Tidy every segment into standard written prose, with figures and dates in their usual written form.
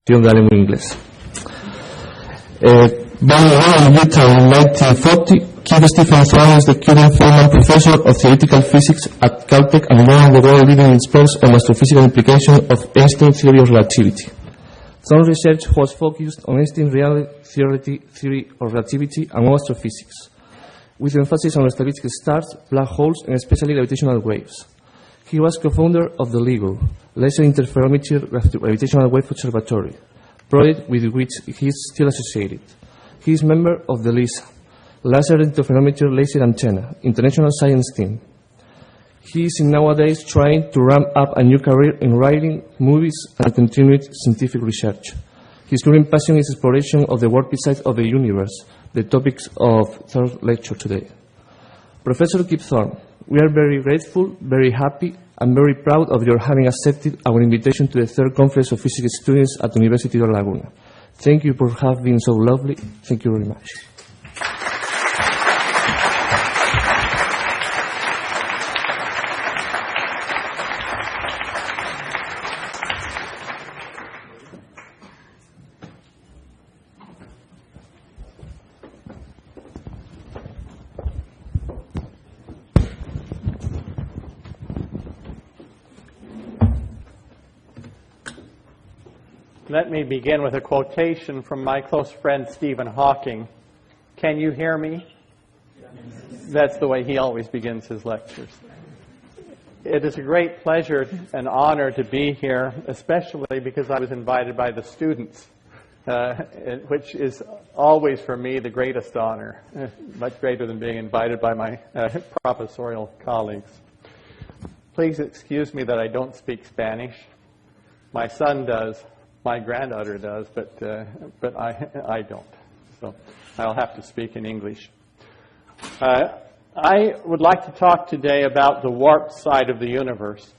de lengua inglesa. Born in Utah in 1940, Q. Stephen Thorne is the current Feldman Professor of Theoretical Physics at Caltech and one of the world leading experts on astrophysical implications of Einstein's theory of relativity. Thorne's research was focused on Einstein's theory of relativity and on astrophysics, with emphasis on stabilistic stars, black holes, and especially gravitational waves. He was co-founder of the LIGO, Laser Interferometer Gravitational-Wave Observatory, project with which he is still associated. He is member of the LISA, Laser Interferometer Laser Antenna, International Science Team. He is nowadays trying to ramp up a new career in writing, movies, and continued scientific research. His current passion is exploration of the warped side of the universe, the topics of Thorne's lecture today. Professor Kip Thorne, we are very grateful, very happy, and very proud of your having accepted our invitation to the third Conference of Physics Students at University of Laguna. Thank you for having been so lovely. Thank you very much. Let me begin with a quotation from my close friend Stephen Hawking. Can you hear me? That's the way he always begins his lectures. It is a great pleasure and honor to be here, especially because I was invited by the students, which is always for me the greatest honor, much greater than being invited by my professorial colleagues. Please excuse me that I don't speak Spanish. My son does. My granddaughter does, but I don't. So I'll have to speak in English. I would like to talk today about the warped side of the universe.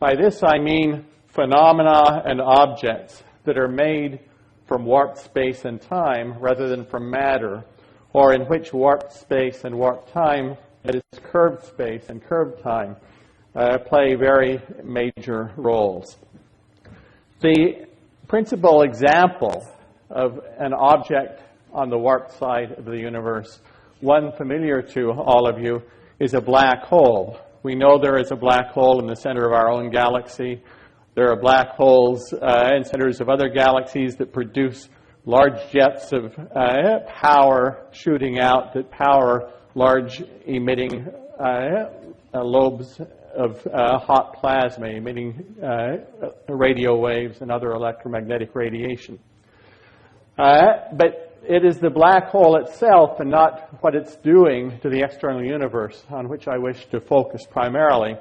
By this I mean phenomena and objects that are made from warped space and time rather than from matter, or in which warped space and warped time, that is curved space and curved time, play very major roles. The principal example of an object on the warped side of the universe, one familiar to all of you, is a black hole. We know there is a black hole in the center of our own galaxy. There are black holes in centers of other galaxies that produce large jets of power shooting out that power large emitting lobes of hot plasma emitting radio waves and other electromagnetic radiation. But it is the black hole itself and not what it's doing to the external universe on which I wish to focus primarily.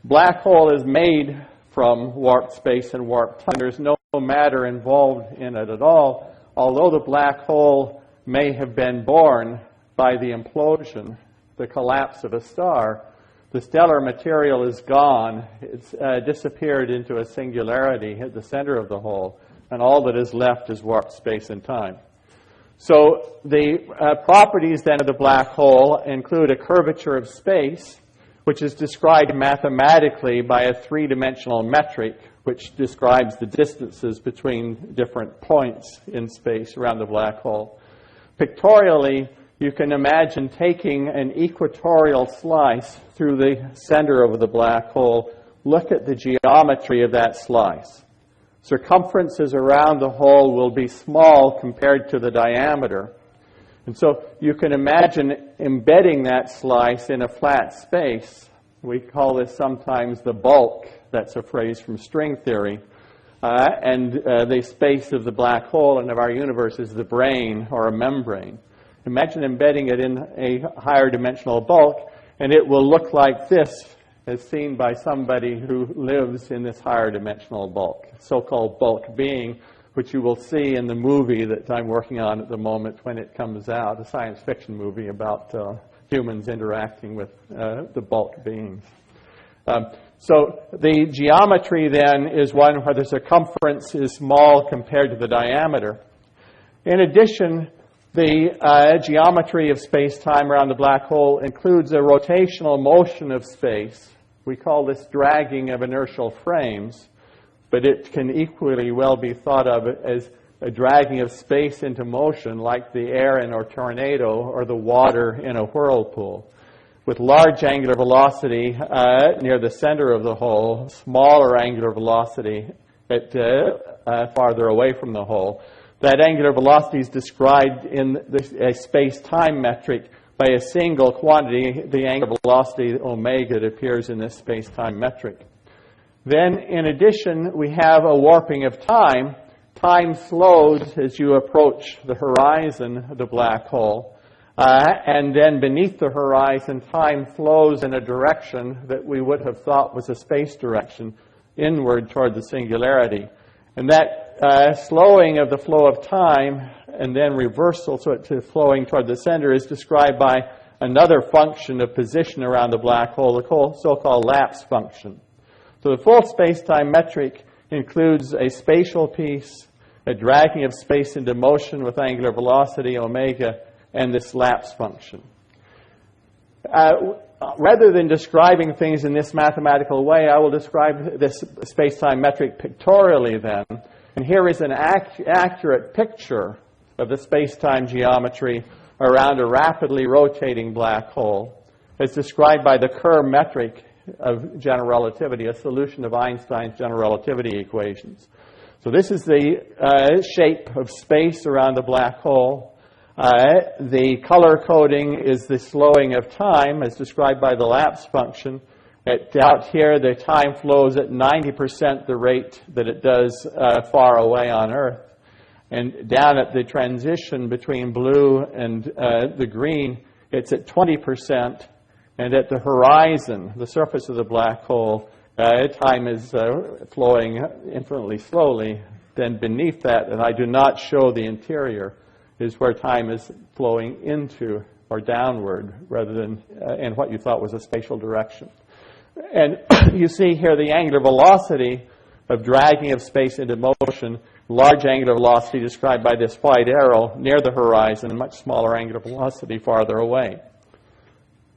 Black hole is made from warped space and warped time. There's no matter involved in it at all, although the black hole may have been born by the implosion, the collapse of a star. The stellar material is gone. It's disappeared into a singularity at the center of the hole, and all that is left is warped space and time. So the properties then of the black hole include a curvature of space, which is described mathematically by a three-dimensional metric, which describes the distances between different points in space around the black hole. Pictorially, you can imagine taking an equatorial slice through the center of the black hole. Look at the geometry of that slice. Circumferences around the hole will be small compared to the diameter. And so you can imagine embedding that slice in a flat space. We call this sometimes the bulk. That's a phrase from string theory. And the space of the black hole and of our universe is the brain or a membrane. Imagine embedding it in a higher dimensional bulk, and it will look like this as seen by somebody who lives in this higher dimensional bulk, so-called bulk being, which you will see in the movie that I'm working on at the moment when it comes out, a science fiction movie about humans interacting with the bulk beings. So the geometry then is one where the circumference is small compared to the diameter. In addition, the geometry of space-time around the black hole includes a rotational motion of space. We call this dragging of inertial frames. but it can equally well be thought of as a dragging of space into motion, like the air in a tornado or the water in a whirlpool, with large angular velocity near the center of the hole, smaller angular velocity farther away from the hole. That angular velocity is described in a space-time metric by a single quantity, the angular velocity omega, that appears in this space-time metric. Then, in addition, we have a warping of time. Time slows as you approach the horizon of the black hole. And then beneath the horizon, time flows in a direction that we would have thought was a space direction, inward toward the singularity. And that slowing of the flow of time and then reversal to flowing toward the center is described by another function of position around the black hole, the so-called lapse function. So the full space-time metric includes a spatial piece, a dragging of space into motion with angular velocity, omega, and this lapse function. Rather than describing things in this mathematical way, I will describe this space-time metric pictorially then. And here is an accurate picture of the space-time geometry around a rapidly rotating black hole, as described by the Kerr metric of general relativity, a solution of Einstein's general relativity equations. So this is the shape of space around the black hole. The color coding is the slowing of time, as described by the lapse function. Out here, the time flows at 90% the rate that it does far away on Earth. And down at the transition between blue and the green, it's at 20%. And at the horizon, the surface of the black hole, time is flowing infinitely slowly. Then beneath that, and I do not show the interior, is where time is flowing into or downward rather than in what you thought was a spatial direction. And you see here the angular velocity of dragging of space into motion, large angular velocity described by this white arrow near the horizon, and much smaller angular velocity farther away.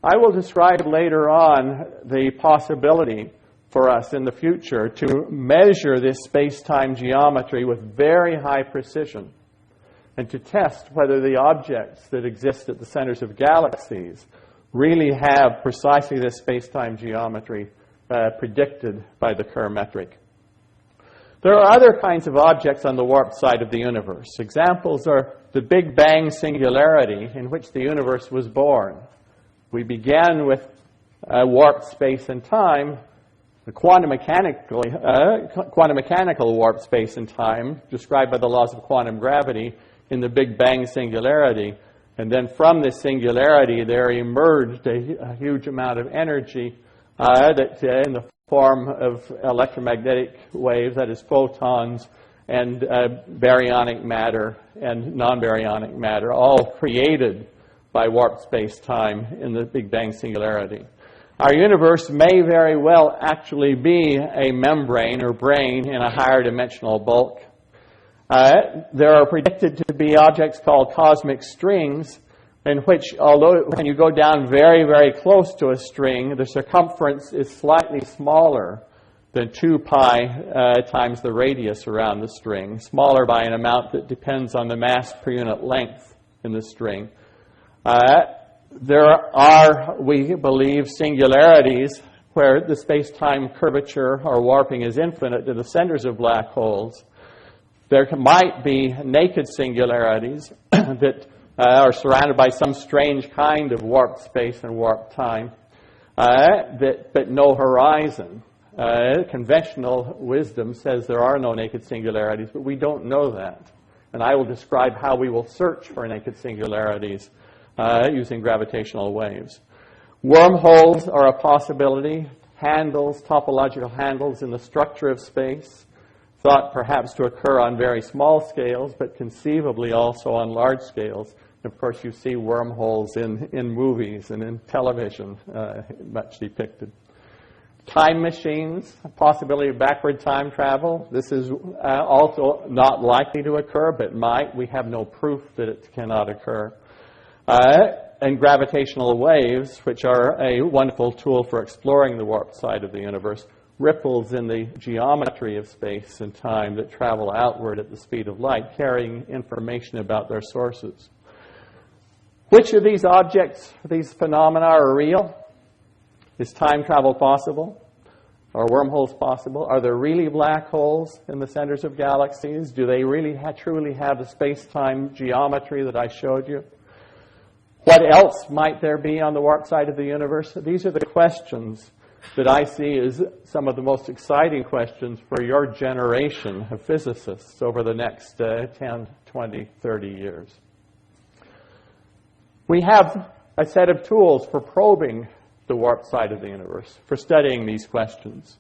I will describe later on the possibility for us in the future to measure this space-time geometry with very high precision and to test whether the objects that exist at the centers of galaxies really have precisely this space-time geometry predicted by the Kerr metric. There are other kinds of objects on the warped side of the universe. Examples are the Big Bang singularity in which the universe was born. We began with warped space and time, the quantum mechanical warped space and time described by the laws of quantum gravity in the Big Bang singularity. And then from this singularity, there emerged a huge amount of energy that in the form of electromagnetic waves, that is photons, and baryonic matter and non-baryonic matter, all created by warped space-time in the Big Bang singularity. Our universe may very well actually be a membrane or brain in a higher dimensional bulk. There are predicted to be objects called cosmic strings, in which, although when you go down very, very close to a string, the circumference is slightly smaller than 2 pi times the radius around the string, smaller by an amount that depends on the mass per unit length in the string. There are, we believe, singularities where the space-time curvature or warping is infinite to the centers of black holes. There might be naked singularities that are surrounded by some strange kind of warped space and warped time, but no horizon. Conventional wisdom says there are no naked singularities, but we don't know that. And I will describe how we will search for naked singularities using gravitational waves. Wormholes are a possibility. Handles, topological handles in the structure of space, thought perhaps to occur on very small scales, but conceivably also on large scales. Of course, you see wormholes in movies and in television, much depicted. Time machines, a possibility of backward time travel. This is also not likely to occur, but might. We have no proof that it cannot occur. And gravitational waves, which are a wonderful tool for exploring the warped side of the universe. ripples in the geometry of space and time that travel outward at the speed of light, carrying information about their sources. Which of these objects, these phenomena, are real? Is time travel possible? Are wormholes possible? Are there really black holes in the centers of galaxies? Do they really truly have the space-time geometry that I showed you? What else might there be on the warp side of the universe? These are the questions that I see as some of the most exciting questions for your generation of physicists over the next 10, 20, 30 years. We have a set of tools for probing the warp side of the universe, for studying these questions.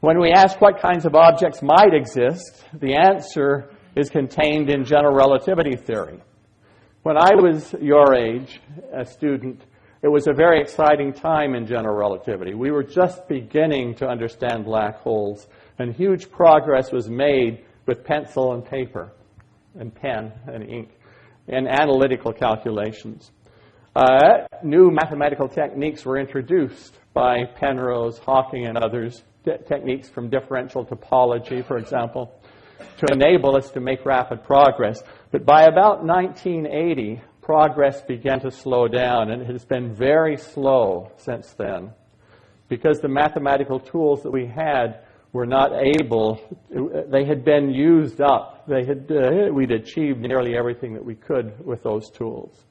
When we ask what kinds of objects might exist, the answer is contained in general relativity theory. When I was your age, a student, it was a very exciting time in general relativity. We were just beginning to understand black holes, and huge progress was made with pencil and paper and pen and ink and analytical calculations. New mathematical techniques were introduced by Penrose, Hawking, and others, techniques from differential topology, for example, to enable us to make rapid progress. But by about 1980, progress began to slow down, and it has been very slow since then, because the mathematical tools that we had were not able, they had been used up. We'd achieved nearly everything that we could with those tools.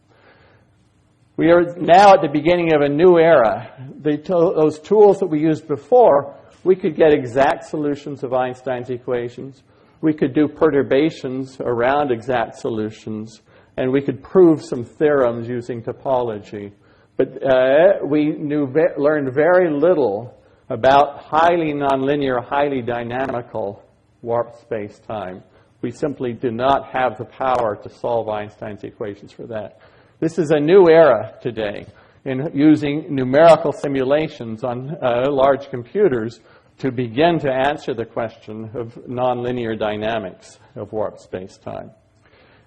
We are now at the beginning of a new era. Those tools that we used before, we could get exact solutions of Einstein's equations. We could do perturbations around exact solutions, and we could prove some theorems using topology. But we learned very little about highly nonlinear, highly dynamical warp space-time. We simply do not have the power to solve Einstein's equations for that. This is a new era today in using numerical simulations on large computers to begin to answer the question of nonlinear dynamics of warp space-time.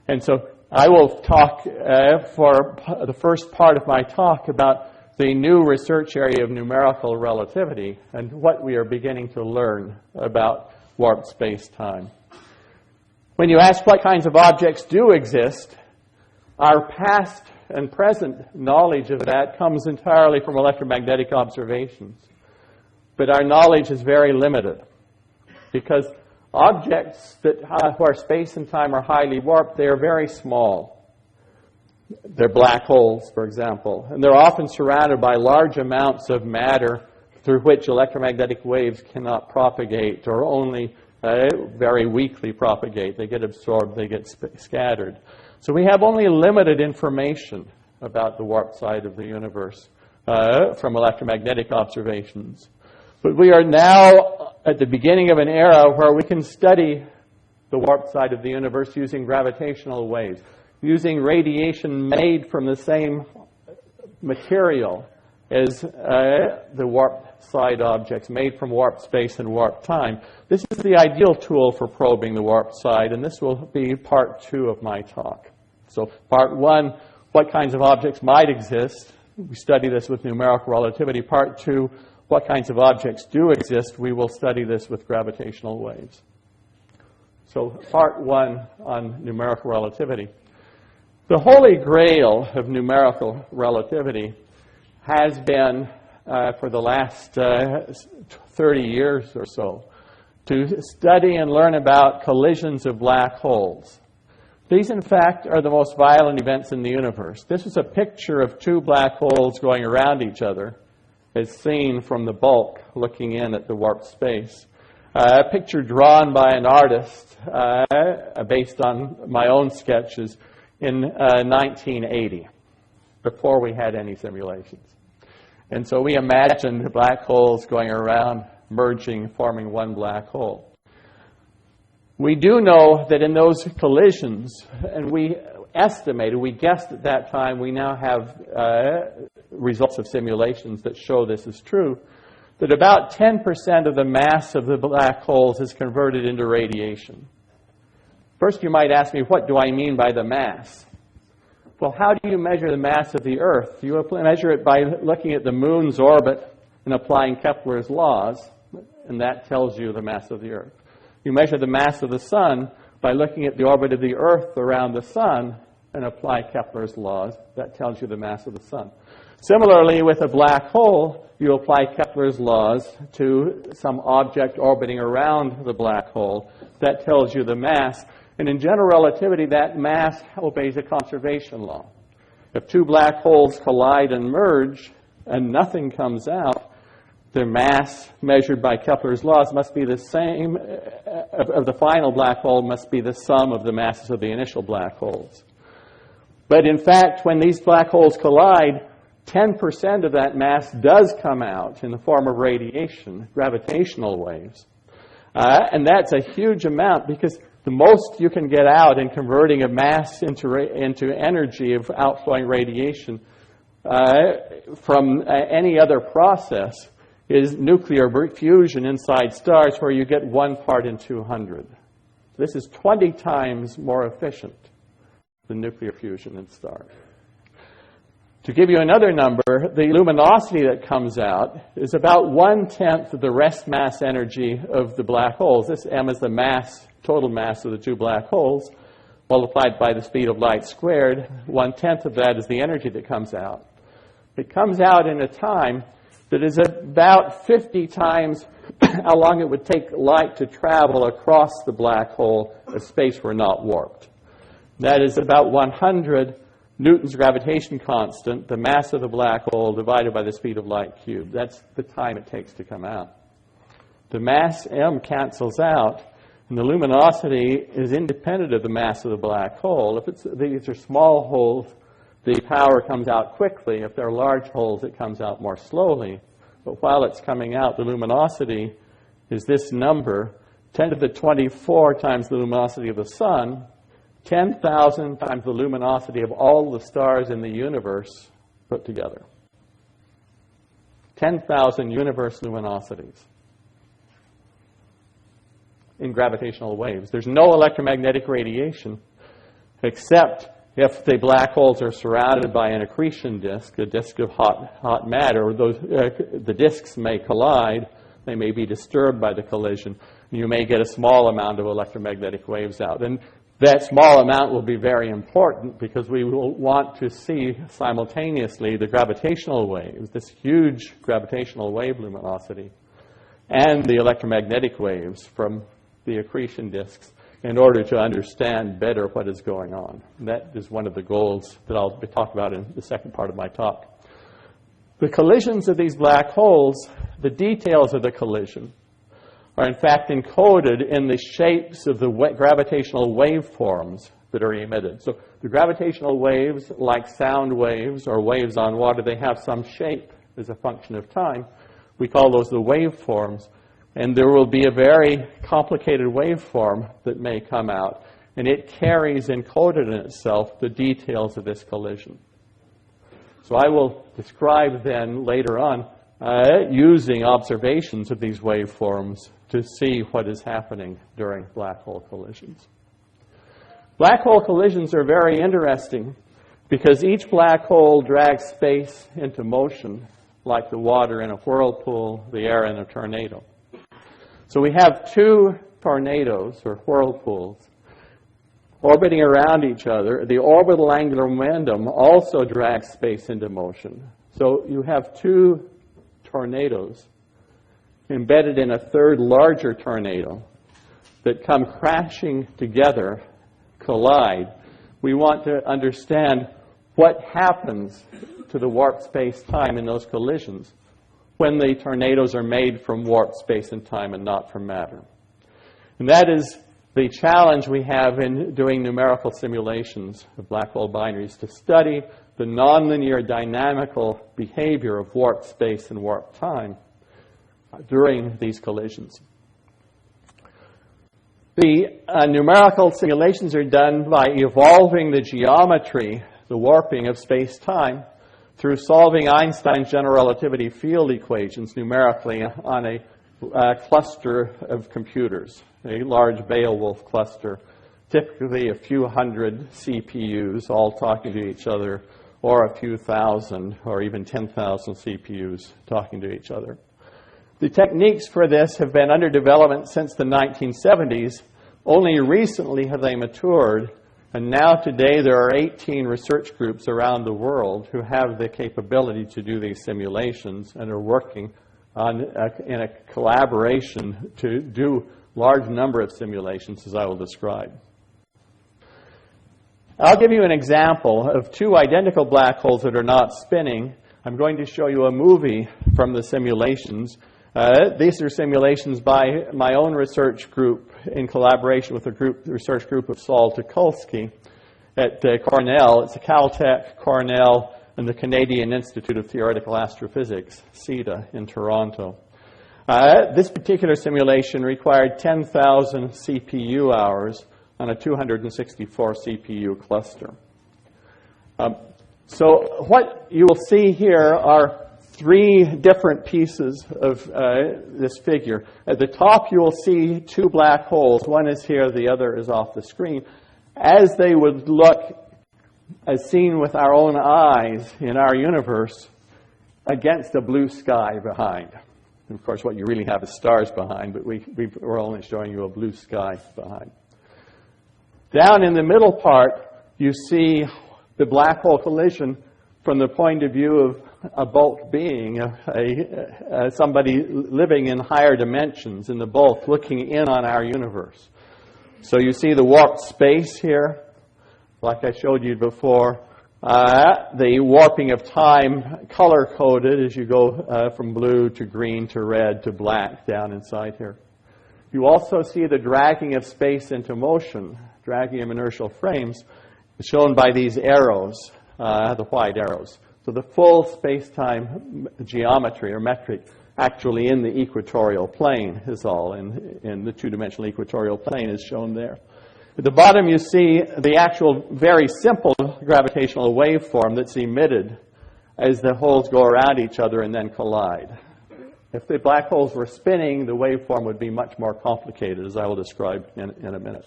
And so I will talk for the first part of my talk about the new research area of numerical relativity and what we are beginning to learn about warp space-time. When you ask what kinds of objects do exist, our past and present knowledge of that comes entirely from electromagnetic observations. But our knowledge is very limited, because objects where space and time are highly warped, they are very small. They're black holes, for example, and they're often surrounded by large amounts of matter through which electromagnetic waves cannot propagate, or only very weakly propagate. They get absorbed, they get scattered. So we have only limited information about the warp side of the universe from electromagnetic observations. But we are now at the beginning of an era where we can study the warp side of the universe using gravitational waves, using radiation made from the same material as the warp side objects, made from warp space and warp time. This is the ideal tool for probing the warp side, and this will be part 2 of my talk. So part 1, what kinds of objects might exist? We study this with numerical relativity. Part 2, what kinds of objects do exist? We will study this with gravitational waves. So part 1 on numerical relativity. The holy grail of numerical relativity has been, for the last 30 years or so, to study and learn about collisions of black holes. These, in fact, are the most violent events in the universe. This is a picture of 2 black holes going around each other, as seen from the bulk looking in at the warp space. A picture drawn by an artist based on my own sketches in 1980, before we had any simulations. And so we imagined black holes going around, merging, forming one black hole. We do know that in those collisions, and we estimated, we guessed at that time, we now have results of simulations that show this is true, that about 10% of the mass of the black holes is converted into radiation. First, you might ask me, what do I mean by the mass? Well, how do you measure the mass of the Earth? You measure it by looking at the moon's orbit and applying Kepler's laws. and that tells you the mass of the Earth. You measure the mass of the Sun by looking at the orbit of the Earth around the Sun and apply Kepler's laws. That tells you the mass of the Sun. Similarly, with a black hole, you apply Kepler's laws to some object orbiting around the black hole. That tells you the mass. And in general relativity, that mass obeys a conservation law. If two black holes collide and merge and nothing comes out, their mass measured by Kepler's laws must be the same, of the final black hole must be the sum of the masses of the initial black holes. But in fact, when these black holes collide, 10% of that mass does come out in the form of radiation, gravitational waves. And that's a huge amount, because the most you can get out in converting a mass into energy of outflowing radiation from any other process is nuclear fusion inside stars, where you get 1 part in 200. This is 20 times more efficient than nuclear fusion in stars. To give you another number, the luminosity that comes out is about 1/10 of the rest mass energy of the black holes. This m is the mass, total mass of the two black holes, multiplied by the speed of light squared. 1/10 of that is the energy that comes out. It comes out in a time that is about 50 times how long it would take light to travel across the black hole if space were not warped. That is about 100 Newton's gravitation constant, the mass of the black hole divided by the speed of light cubed. That's the time it takes to come out. The mass m cancels out, and the luminosity is independent of the mass of the black hole. If these are small holes, the power comes out quickly. If they're large holes, it comes out more slowly. But while it's coming out, the luminosity is this number, 10 to the 24 times the luminosity of the Sun, 10,000 times the luminosity of all the stars in the universe put together. 10,000 universe luminosities in gravitational waves. There's no electromagnetic radiation, except if the black holes are surrounded by an accretion disk, a disk of hot matter. The disks may collide. They may be disturbed by the collision. You may get a small amount of electromagnetic waves out. And that small amount will be very important, because we will want to see simultaneously the gravitational waves, this huge gravitational wave luminosity, and the electromagnetic waves from the accretion disks, in order to understand better what is going on. And that is one of the goals that I'll be talking about in the second part of my talk. The collisions of these black holes, the details of the collision, are in fact encoded in the shapes of the gravitational waveforms that are emitted. So the gravitational waves, like sound waves or waves on water, they have some shape as a function of time. We call those the waveforms. And there will be a very complicated waveform that may come out, and it carries encoded in itself the details of this collision. So I will describe then later on using observations of these waveforms to see what is happening during black hole collisions. Black hole collisions are very interesting, because each black hole drags space into motion, like the water in a whirlpool, the air in a tornado. So we have two tornadoes, or whirlpools, orbiting around each other. The orbital angular momentum also drags space into motion. So you have two tornadoes embedded in a third larger tornado that come crashing together, collide. We want to understand what happens to the warped space-time in those collisions when the tornadoes are made from warped space and time and not from matter. And that is the challenge we have in doing numerical simulations of black hole binaries, to study the nonlinear dynamical behavior of warped space and warped time during these collisions. The numerical simulations are done by evolving the geometry, the warping of space-time, through solving Einstein's general relativity field equations numerically on a cluster of computers, a large Beowulf cluster, typically a few hundred CPUs all talking to each other, or a few thousand or even 10,000 CPUs talking to each other. The techniques for this have been under development since the 1970s. Only recently have they matured, and now today there are 18 research groups around the world who have the capability to do these simulations and are working in a collaboration to do large number of simulations, as I will describe. I'll give you an example of two identical black holes that are not spinning. I'm going to show you a movie from the simulations. These are simulations by my own research group in collaboration with the research group of Saul Tukulski at Cornell. It's a Caltech, Cornell, and the Canadian Institute of Theoretical Astrophysics, CETA, in Toronto. This particular simulation required 10,000 CPU hours on a 264 CPU cluster. So what you will see here are three different pieces of this figure. At the top you will see two black holes. One is here, the other is off the screen. As they would look, as seen with our own eyes in our universe, against a blue sky behind. And of course what you really have is stars behind, but we're only showing you a blue sky behind. Down in the middle part you see the black hole collision from the point of view of a bulk being, somebody living in higher dimensions in the bulk, looking in on our universe. So you see the warped space here, like I showed you before. The warping of time color-coded as you go from blue to green to red to black down inside here. You also see the dragging of space into motion, dragging of inertial frames, shown by these arrows, the white arrows. So the full space-time geometry or metric actually in the equatorial plane is all, in the two-dimensional equatorial plane is shown there. At the bottom you see the actual very simple gravitational waveform that's emitted as the holes go around each other and then collide. If the black holes were spinning, the waveform would be much more complicated, as I will describe in a minute.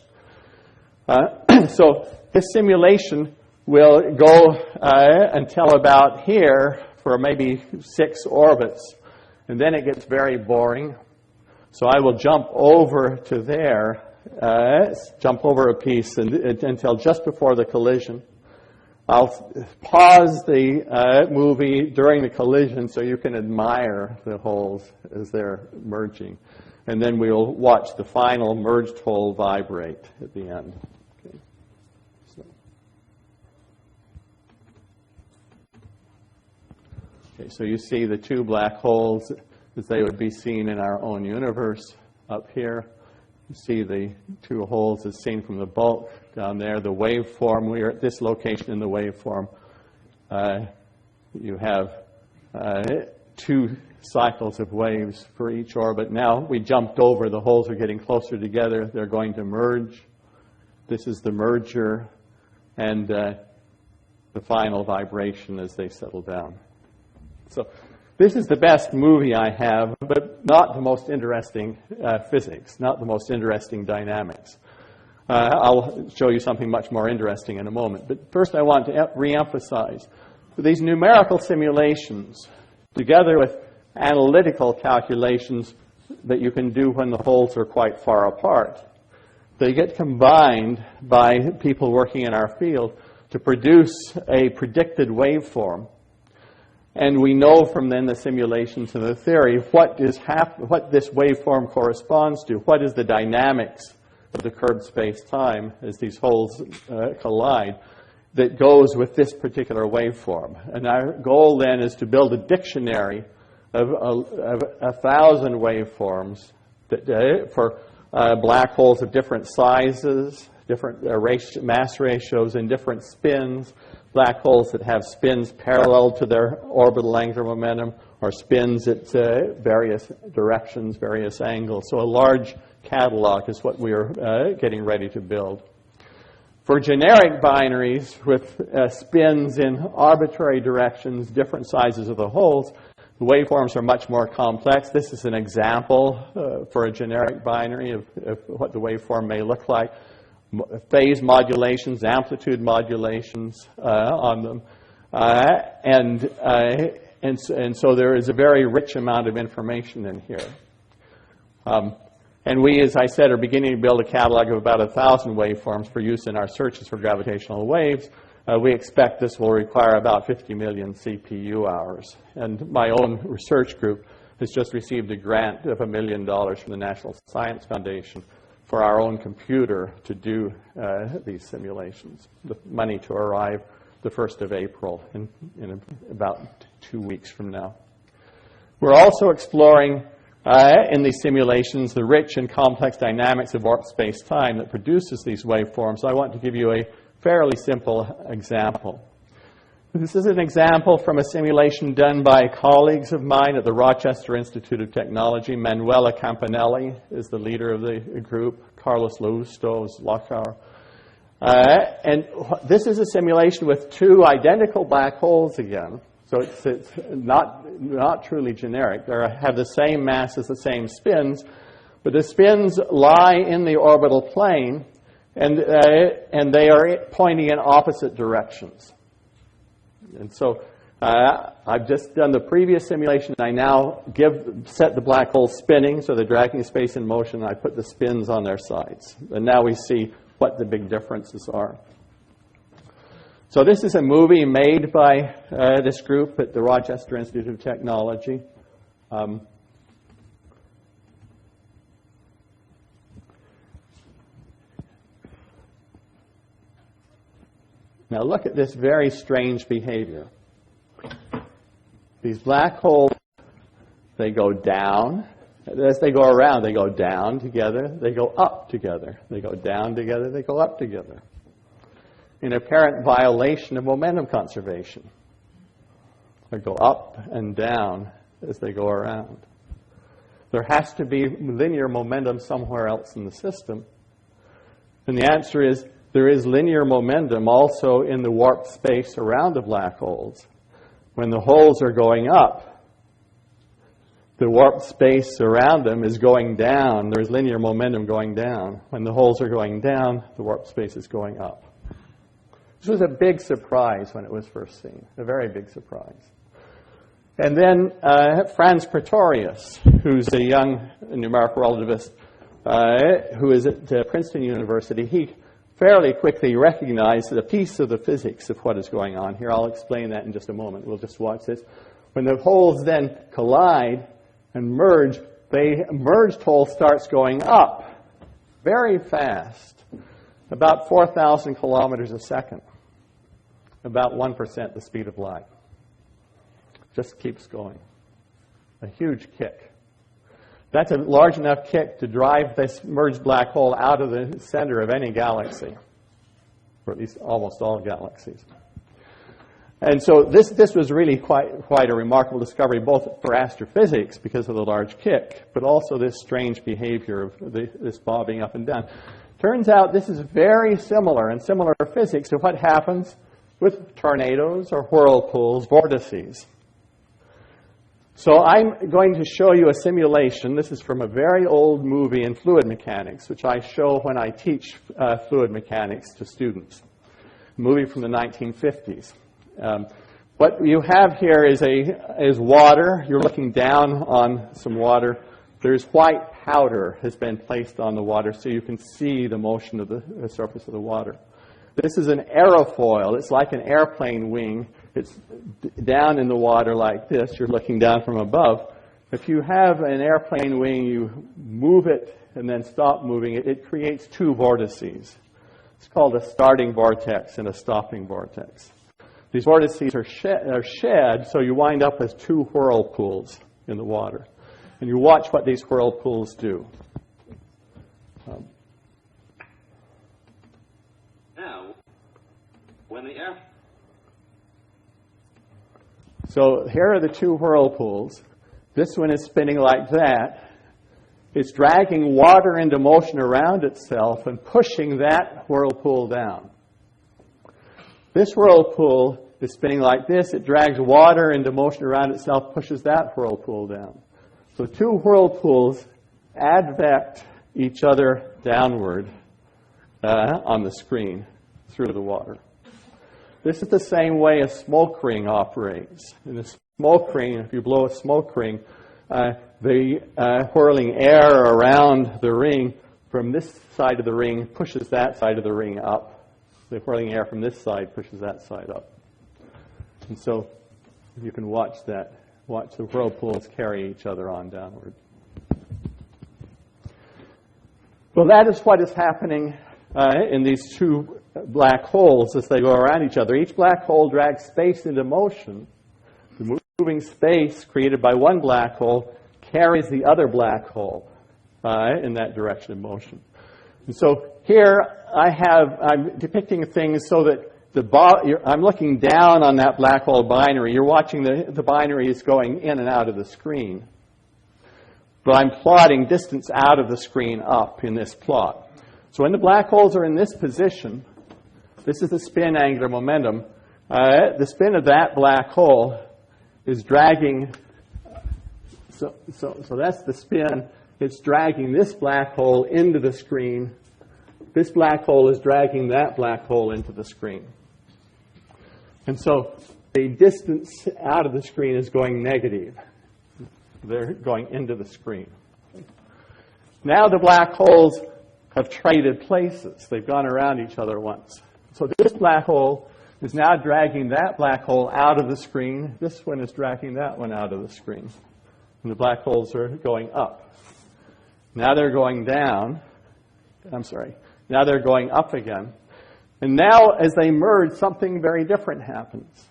So this simulation will go until about here for maybe 6 orbits, and then it gets very boring. So I will jump over to there, jump over a piece until just before the collision. I'll pause the movie during the collision so you can admire the holes as they're merging. And then we'll watch the final merged hole vibrate at the end. Okay, so you see the two black holes as they would be seen in our own universe up here. You see the two holes as seen from the bulk down there. The waveform, we are at this location in the waveform. You have 2 cycles of waves for each orbit. Now we jumped over. The holes are getting closer together. They're going to merge. This is the merger and the final vibration as they settle down. So this is the best movie I have, but not the most interesting physics, not the most interesting dynamics. I'll show you something much more interesting in a moment. But first I want to re-emphasize these numerical simulations, together with analytical calculations that you can do when the holes are quite far apart, they get combined by people working in our field to produce a predicted waveform. And we know from then the simulations and the theory what this waveform corresponds to. What is the dynamics of the curved space-time as these holes collide that goes with this particular waveform. And our goal then is to build a dictionary of 1,000 waveforms that, for black holes of different sizes, different mass ratios, and different spins. Black holes that have spins parallel to their orbital angular momentum, or spins at various directions, various angles. So a large catalog is what we are getting ready to build. For generic binaries with spins in arbitrary directions, different sizes of the holes, the waveforms are much more complex. This is an example for a generic binary of what the waveform may look like. Phase modulations, amplitude modulations on them. And And so there is a very rich amount of information in here. And we, as I said, are beginning to build a catalog of about 1,000 waveforms for use in our searches for gravitational waves. We expect this will require about 50 million CPU hours. And my own research group has just received a grant of $1 million from the National Science Foundation for our own computer to do these simulations. The money to arrive the 1st of April, in about 2 weeks from now. We're also exploring in these simulations the rich and complex dynamics of warp space-time that produces these waveforms. I want to give you a fairly simple example. This is an example from a simulation done by colleagues of mine at the Rochester Institute of Technology. Manuela Campanelli is the leader of the group. Carlos Lausto is Lachar. And this is a simulation with 2 identical black holes again. So it's not truly generic. They have the same masses, the same spins, but the spins lie in the orbital plane, and they are pointing in opposite directions. And so I've just done the previous simulation. I now set the black holes spinning, so they're dragging space in motion, and I put the spins on their sides. And now we see what the big differences are. So this is a movie made by this group at the Rochester Institute of Technology. Now look at this very strange behavior. These black holes, they go down. As they go around, they go down together, they go up together. They go down together, they go up together. In apparent violation of momentum conservation. They go up and down as they go around. There has to be linear momentum somewhere else in the system. And the answer is, there is linear momentum also in the warp space around the black holes. When the holes are going up, the warp space around them is going down. There is linear momentum going down. When the holes are going down, the warp space is going up. This was a big surprise when it was first seen, a very big surprise. And then Franz Pretorius, who's a young numerical relativist who is at Princeton University, he fairly quickly recognized a piece of the physics of what is going on here. I'll explain that in just a moment. We'll just watch this. When the holes then collide and merge, the merged hole starts going up very fast, about 4,000 kilometers a second, about 1% the speed of light. Just keeps going. A huge kick. That's a large enough kick to drive this merged black hole out of the center of any galaxy, or at least almost all galaxies. And so this was really quite a remarkable discovery, both for astrophysics because of the large kick, but also this strange behavior of this bobbing up and down. Turns out this is very similar in similar physics to what happens with tornadoes or whirlpools, vortices. So I'm going to show you a simulation. This is from a very old movie in fluid mechanics, which I show when I teach fluid mechanics to students. A movie from the 1950s. What you have here is water. You're looking down on some water. There's white powder has been placed on the water so you can see the motion of the surface of the water. This is an aerofoil. It's like an airplane wing. It's down in the water like this. You're looking down from above. If you have an airplane wing, you move it and then stop moving it, it creates 2 vortices. It's called a starting vortex and a stopping vortex. These vortices are shed, so you wind up with 2 whirlpools in the water. And you watch what these whirlpools do. Now, when the air... So here are the 2 whirlpools. This one is spinning like that. It's dragging water into motion around itself and pushing that whirlpool down. This whirlpool is spinning like this. It drags water into motion around itself, pushes that whirlpool down. So 2 whirlpools advect each other downward on the screen through the water. This is the same way a smoke ring operates. In a smoke ring, if you blow a smoke ring, the whirling air around the ring from this side of the ring pushes that side of the ring up. The whirling air from this side pushes that side up. And so you can watch that. Watch the whirlpools carry each other on downward. Well, that is what is happening in these two black holes as they go around each other. Each black hole drags space into motion. The moving space created by one black hole carries the other black hole in that direction of motion. And so here I'm depicting things so that I'm looking down on that black hole binary. You're watching the binary is going in and out of the screen. But I'm plotting distance out of the screen up in this plot. So when the black holes are in this position, this is the spin angular momentum. The spin of that black hole is dragging. So that's the spin. It's dragging this black hole into the screen. This black hole is dragging that black hole into the screen. And so the distance out of the screen is going negative. They're going into the screen. Now the black holes have traded places. They've gone around each other once. So this black hole is now dragging that black hole out of the screen. This one is dragging that one out of the screen. And the black holes are going up. Now they're going down. Now they're going up again. And now, as they merge, something very different happens.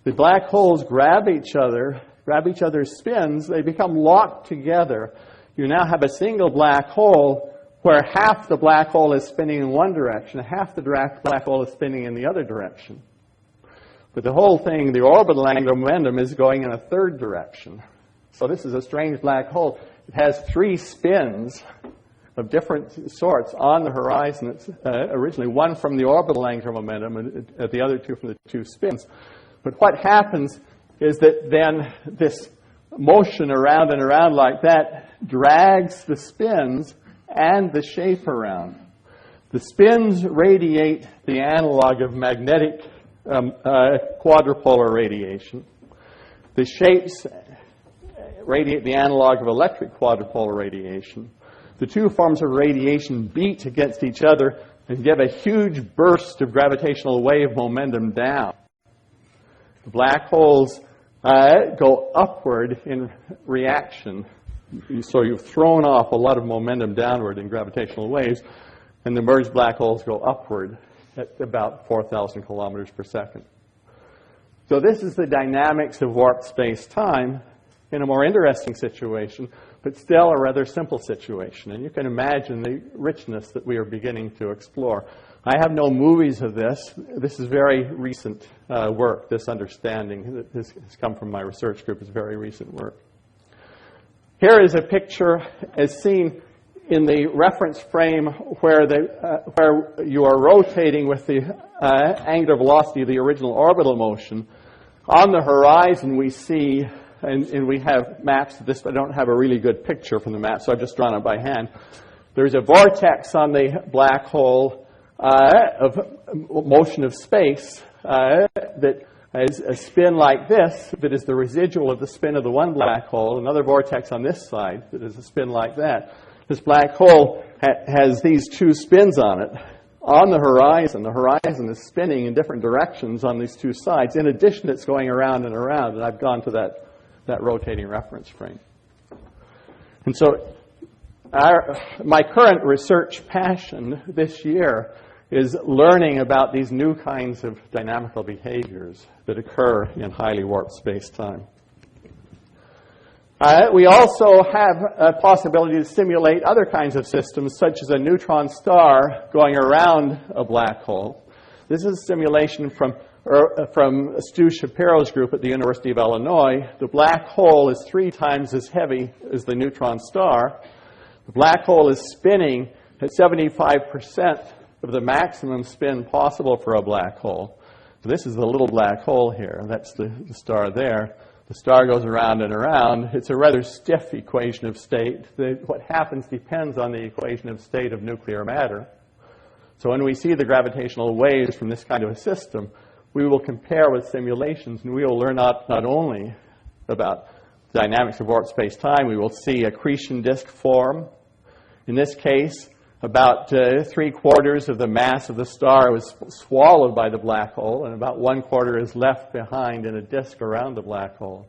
The black holes grab each other's spins. They become locked together. You now have a single black hole where half the black hole is spinning in one direction, half the black hole is spinning in the other direction. But the whole thing, the orbital angular momentum, is going in a third direction. So this is a strange black hole. It has three spins of different sorts on the horizon. It's originally one from the orbital angular momentum and the other two from the two spins. But what happens is that then this motion around and around like that drags the spins and the shape around. The spins radiate the analog of magnetic quadrupolar radiation. The shapes radiate the analog of electric quadrupolar radiation. The two forms of radiation beat against each other and give a huge burst of gravitational wave momentum down. The black holes go upward in reaction. So you've thrown off a lot of momentum downward in gravitational waves, and the merged black holes go upward at about 4,000 kilometers per second. So this is the dynamics of warped space-time in a more interesting situation, but still a rather simple situation. And you can imagine the richness that we are beginning to explore. I have no movies of this. This is very recent work. This understanding that has come from my research group is very recent work. Here is a picture as seen in the reference frame where you are rotating with the angular velocity of the original orbital motion. On the horizon we see, and we have maps of this, but I don't have a really good picture from the map, so I've just drawn it by hand. There's a vortex on the black hole of motion of space that has a spin like this that is the residual of the spin of the one black hole. Another vortex on this side that is a spin like that. This black hole has these two spins on it. On the horizon is spinning in different directions on these two sides. In addition, it's going around and around, and I've gone to that rotating reference frame. And so my current research passion this year is learning about these new kinds of dynamical behaviors that occur in highly warped space-time. We also have a possibility to simulate other kinds of systems, such as a neutron star going around a black hole. This is a simulation from Stu Shapiro's group at the University of Illinois. The black hole is 3 times as heavy as the neutron star. The black hole is spinning at 75% of the maximum spin possible for a black hole. So this is the little black hole here. That's the star there. The star goes around and around. It's a rather stiff equation of state. What happens depends on the equation of state of nuclear matter. So when we see the gravitational waves from this kind of a system, we will compare with simulations, and we will learn not only about dynamics of warp space-time, we will see accretion disk form. In this case, about 3/4 of the mass of the star was swallowed by the black hole, and about 1/4 is left behind in a disk around the black hole.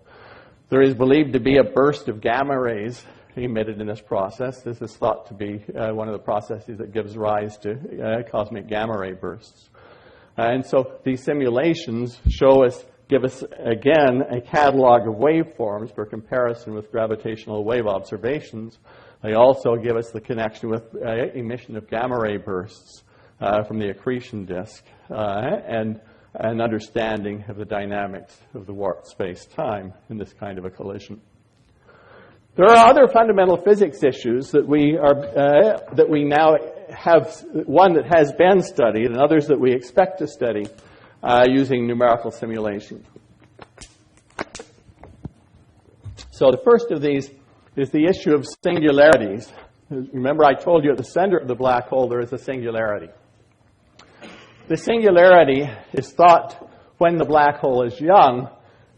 There is believed to be a burst of gamma rays emitted in this process. This is thought to be one of the processes that gives rise to cosmic gamma ray bursts. And so these simulations give us, again, a catalog of waveforms for comparison with gravitational wave observations. They also give us the connection with emission of gamma ray bursts from the accretion disk and an understanding of the dynamics of the warped space-time in this kind of a collision. There are other fundamental physics issues that we now have, one that has been studied and others that we expect to study using numerical simulation. So the first of these is the issue of singularities. Remember, I told you at the center of the black hole there is a singularity. The singularity is thought, when the black hole is young,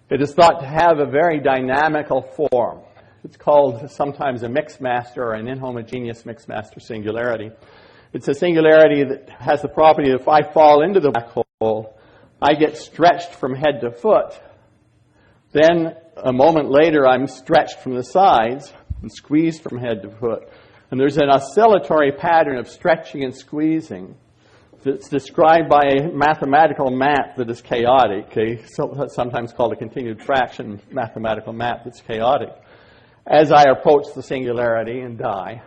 it is thought to have a very dynamical form. It's called sometimes a mixed master or an inhomogeneous mixed master singularity. It's a singularity that has the property that if I fall into the black hole, I get stretched from head to foot. Then a moment later, I'm stretched from the sides and squeezed from head to foot. And there's an oscillatory pattern of stretching and squeezing that's described by a mathematical map that is chaotic, sometimes called a continued fraction mathematical map that's chaotic, as I approach the singularity and die,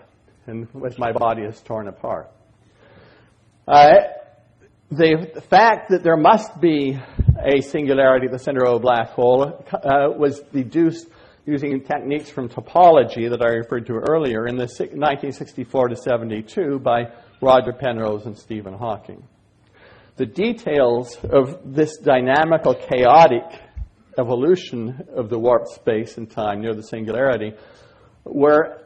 and as my body is torn apart. The fact that there must be a singularity at the center of a black hole was deduced using techniques from topology that I referred to earlier in the 1964 to 72 by Roger Penrose and Stephen Hawking. The details of this dynamical, chaotic evolution of the warped space and time near the singularity were,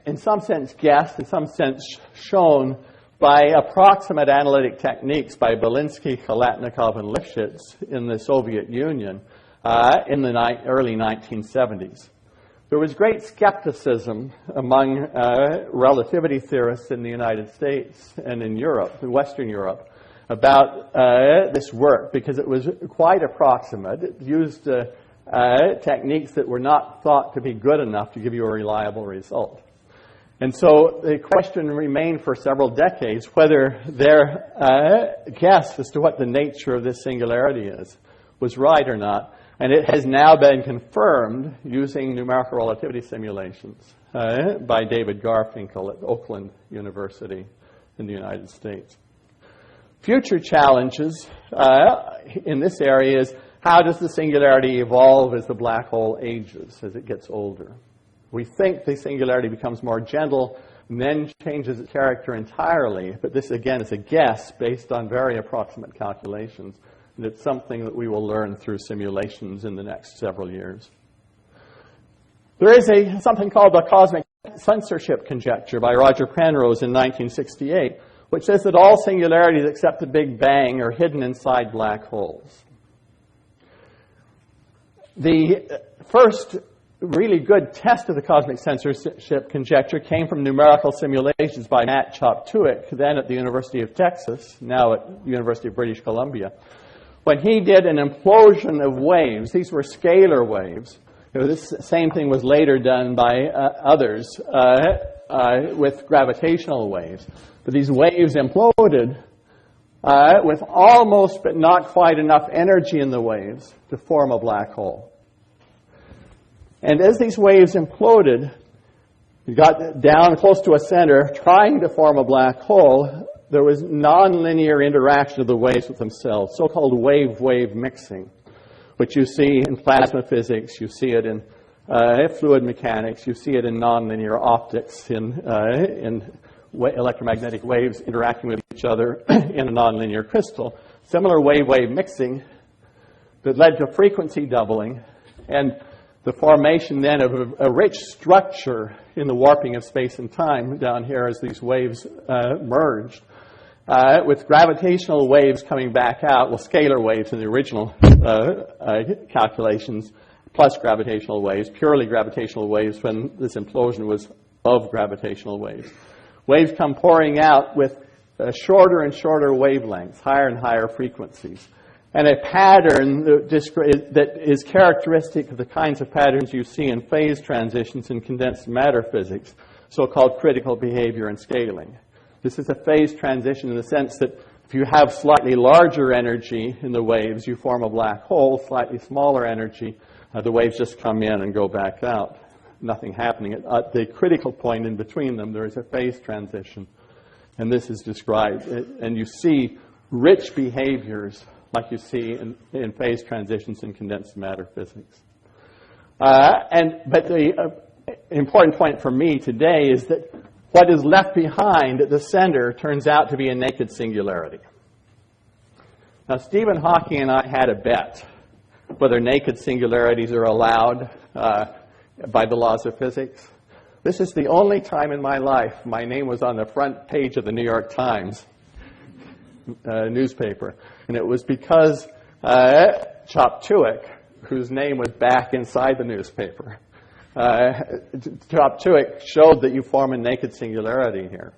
in some sense, guessed, in some sense, shown by approximate analytic techniques by Belinsky, Khalatnikov, and Lifshitz in the Soviet Union in the early 1970s. There was great skepticism among relativity theorists in the United States and in Europe, in Western Europe, about this work because it was quite approximate. It used techniques that were not thought to be good enough to give you a reliable result. And so the question remained for several decades whether their guess as to what the nature of this singularity is was right or not. And it has now been confirmed using numerical relativity simulations by David Garfinkel at Oakland University in the United States. Future challenges in this area is how does the singularity evolve as the black hole ages, as it gets older? We think the singularity becomes more gentle and then changes its character entirely, but this again is a guess based on very approximate calculations. And it's something that we will learn through simulations in the next several years. There is something called the cosmic censorship conjecture by Roger Penrose in 1968, which says that all singularities except the Big Bang are hidden inside black holes. The first really good test of the cosmic censorship conjecture came from numerical simulations by Matt Choptuik, then at the University of Texas, now at the University of British Columbia. When he did an implosion of waves, these were scalar waves. This same thing was later done by others with gravitational waves. But these waves imploded with almost but not quite enough energy in the waves to form a black hole. And as these waves imploded, you got down close to a center, trying to form a black hole, there was nonlinear interaction of the waves with themselves, so-called wave-wave mixing, which you see in plasma physics, you see it in fluid mechanics, you see it in nonlinear optics, in electromagnetic waves interacting with each other in a nonlinear crystal. Similar wave-wave mixing that led to frequency doubling and the formation then of a rich structure in the warping of space and time down here as these waves merged. with gravitational waves coming back out, well, scalar waves in the original calculations, plus gravitational waves, purely gravitational waves when this implosion was of gravitational waves. Waves come pouring out with shorter and shorter wavelengths, higher and higher frequencies, and a pattern that is characteristic of the kinds of patterns you see in phase transitions in condensed matter physics, so-called critical behavior and scaling. This is a phase transition in the sense that if you have slightly larger energy in the waves, you form a black hole, slightly smaller energy, the waves just come in and go back out. Nothing happening. At the critical point in between them, there is a phase transition. And this is described. And you see rich behaviors like you see in phase transitions in condensed matter physics. But the important point for me today is that what is left behind at the center turns out to be a naked singularity. Now, Stephen Hawking and I had a bet whether naked singularities are allowed by the laws of physics. This is the only time in my life my name was on the front page of the New York Times newspaper. And it was because Choptuik, whose name was back inside the newspaper, Choptuik showed that you form a naked singularity here,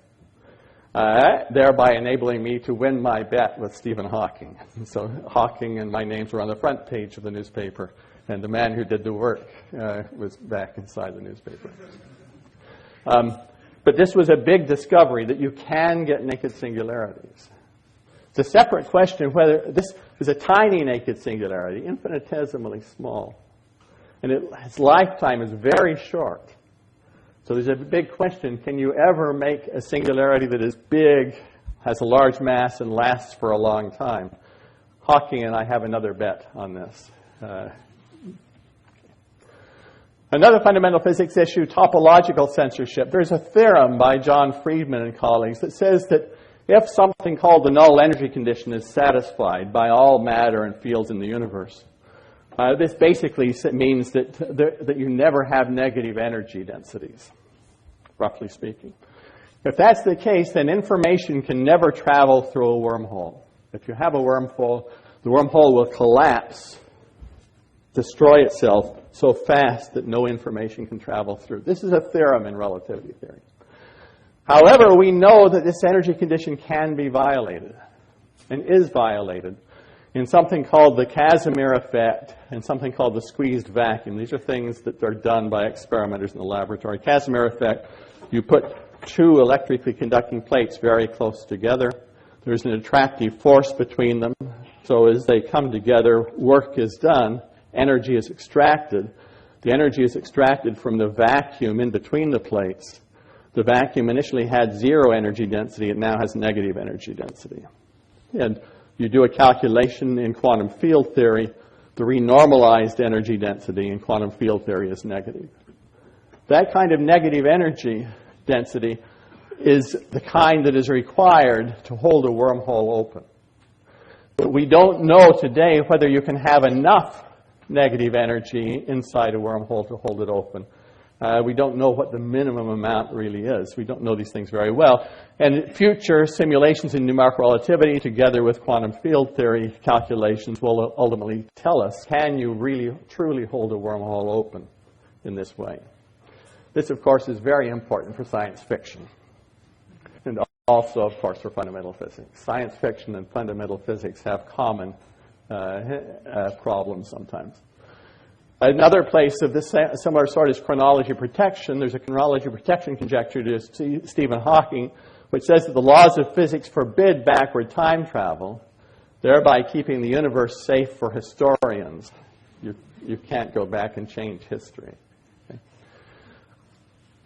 thereby enabling me to win my bet with Stephen Hawking. And so Hawking and my names were on the front page of the newspaper, and the man who did the work was back inside the newspaper. But this was a big discovery that you can get naked singularities. It's a separate question whether this is a tiny naked singularity, infinitesimally small. And its lifetime is very short. So there's a big question, can you ever make a singularity that is big, has a large mass, and lasts for a long time? Hawking and I have another bet on this. Another fundamental physics issue, topological censorship. There's a theorem by John Friedman and colleagues that says that if something called the null energy condition is satisfied by all matter and fields in the universe, this basically means that you never have negative energy densities, roughly speaking. If that's the case, then information can never travel through a wormhole. If you have a wormhole, the wormhole will collapse, destroy itself so fast that no information can travel through. This is a theorem in relativity theory. However, we know that this energy condition can be violated and is violated in something called the Casimir effect and something called the squeezed vacuum. These are things that are done by experimenters in the laboratory. Casimir effect, you put two electrically conducting plates very close together. There's an attractive force between them. So as they come together, work is done, energy is extracted. The energy is extracted from the vacuum in between the plates. The vacuum initially had zero energy density. It now has negative energy density. And you do a calculation in quantum field theory, the renormalized energy density in quantum field theory is negative. That kind of negative energy density is the kind that is required to hold a wormhole open. But we don't know today whether you can have enough negative energy inside a wormhole to hold it open. We don't know what the minimum amount really is. We don't know these things very well. And future simulations in numerical-relativity, together with quantum field theory calculations, will ultimately tell us, can you really, truly hold a wormhole open in this way? This, of course, is very important for science fiction. And also, of course, for fundamental physics. Science fiction and fundamental physics have common problems sometimes. Another place of this similar sort is chronology protection. There's a chronology protection conjecture to Stephen Hawking, which says that the laws of physics forbid backward time travel, thereby keeping the universe safe for historians. You can't go back and change history. Okay.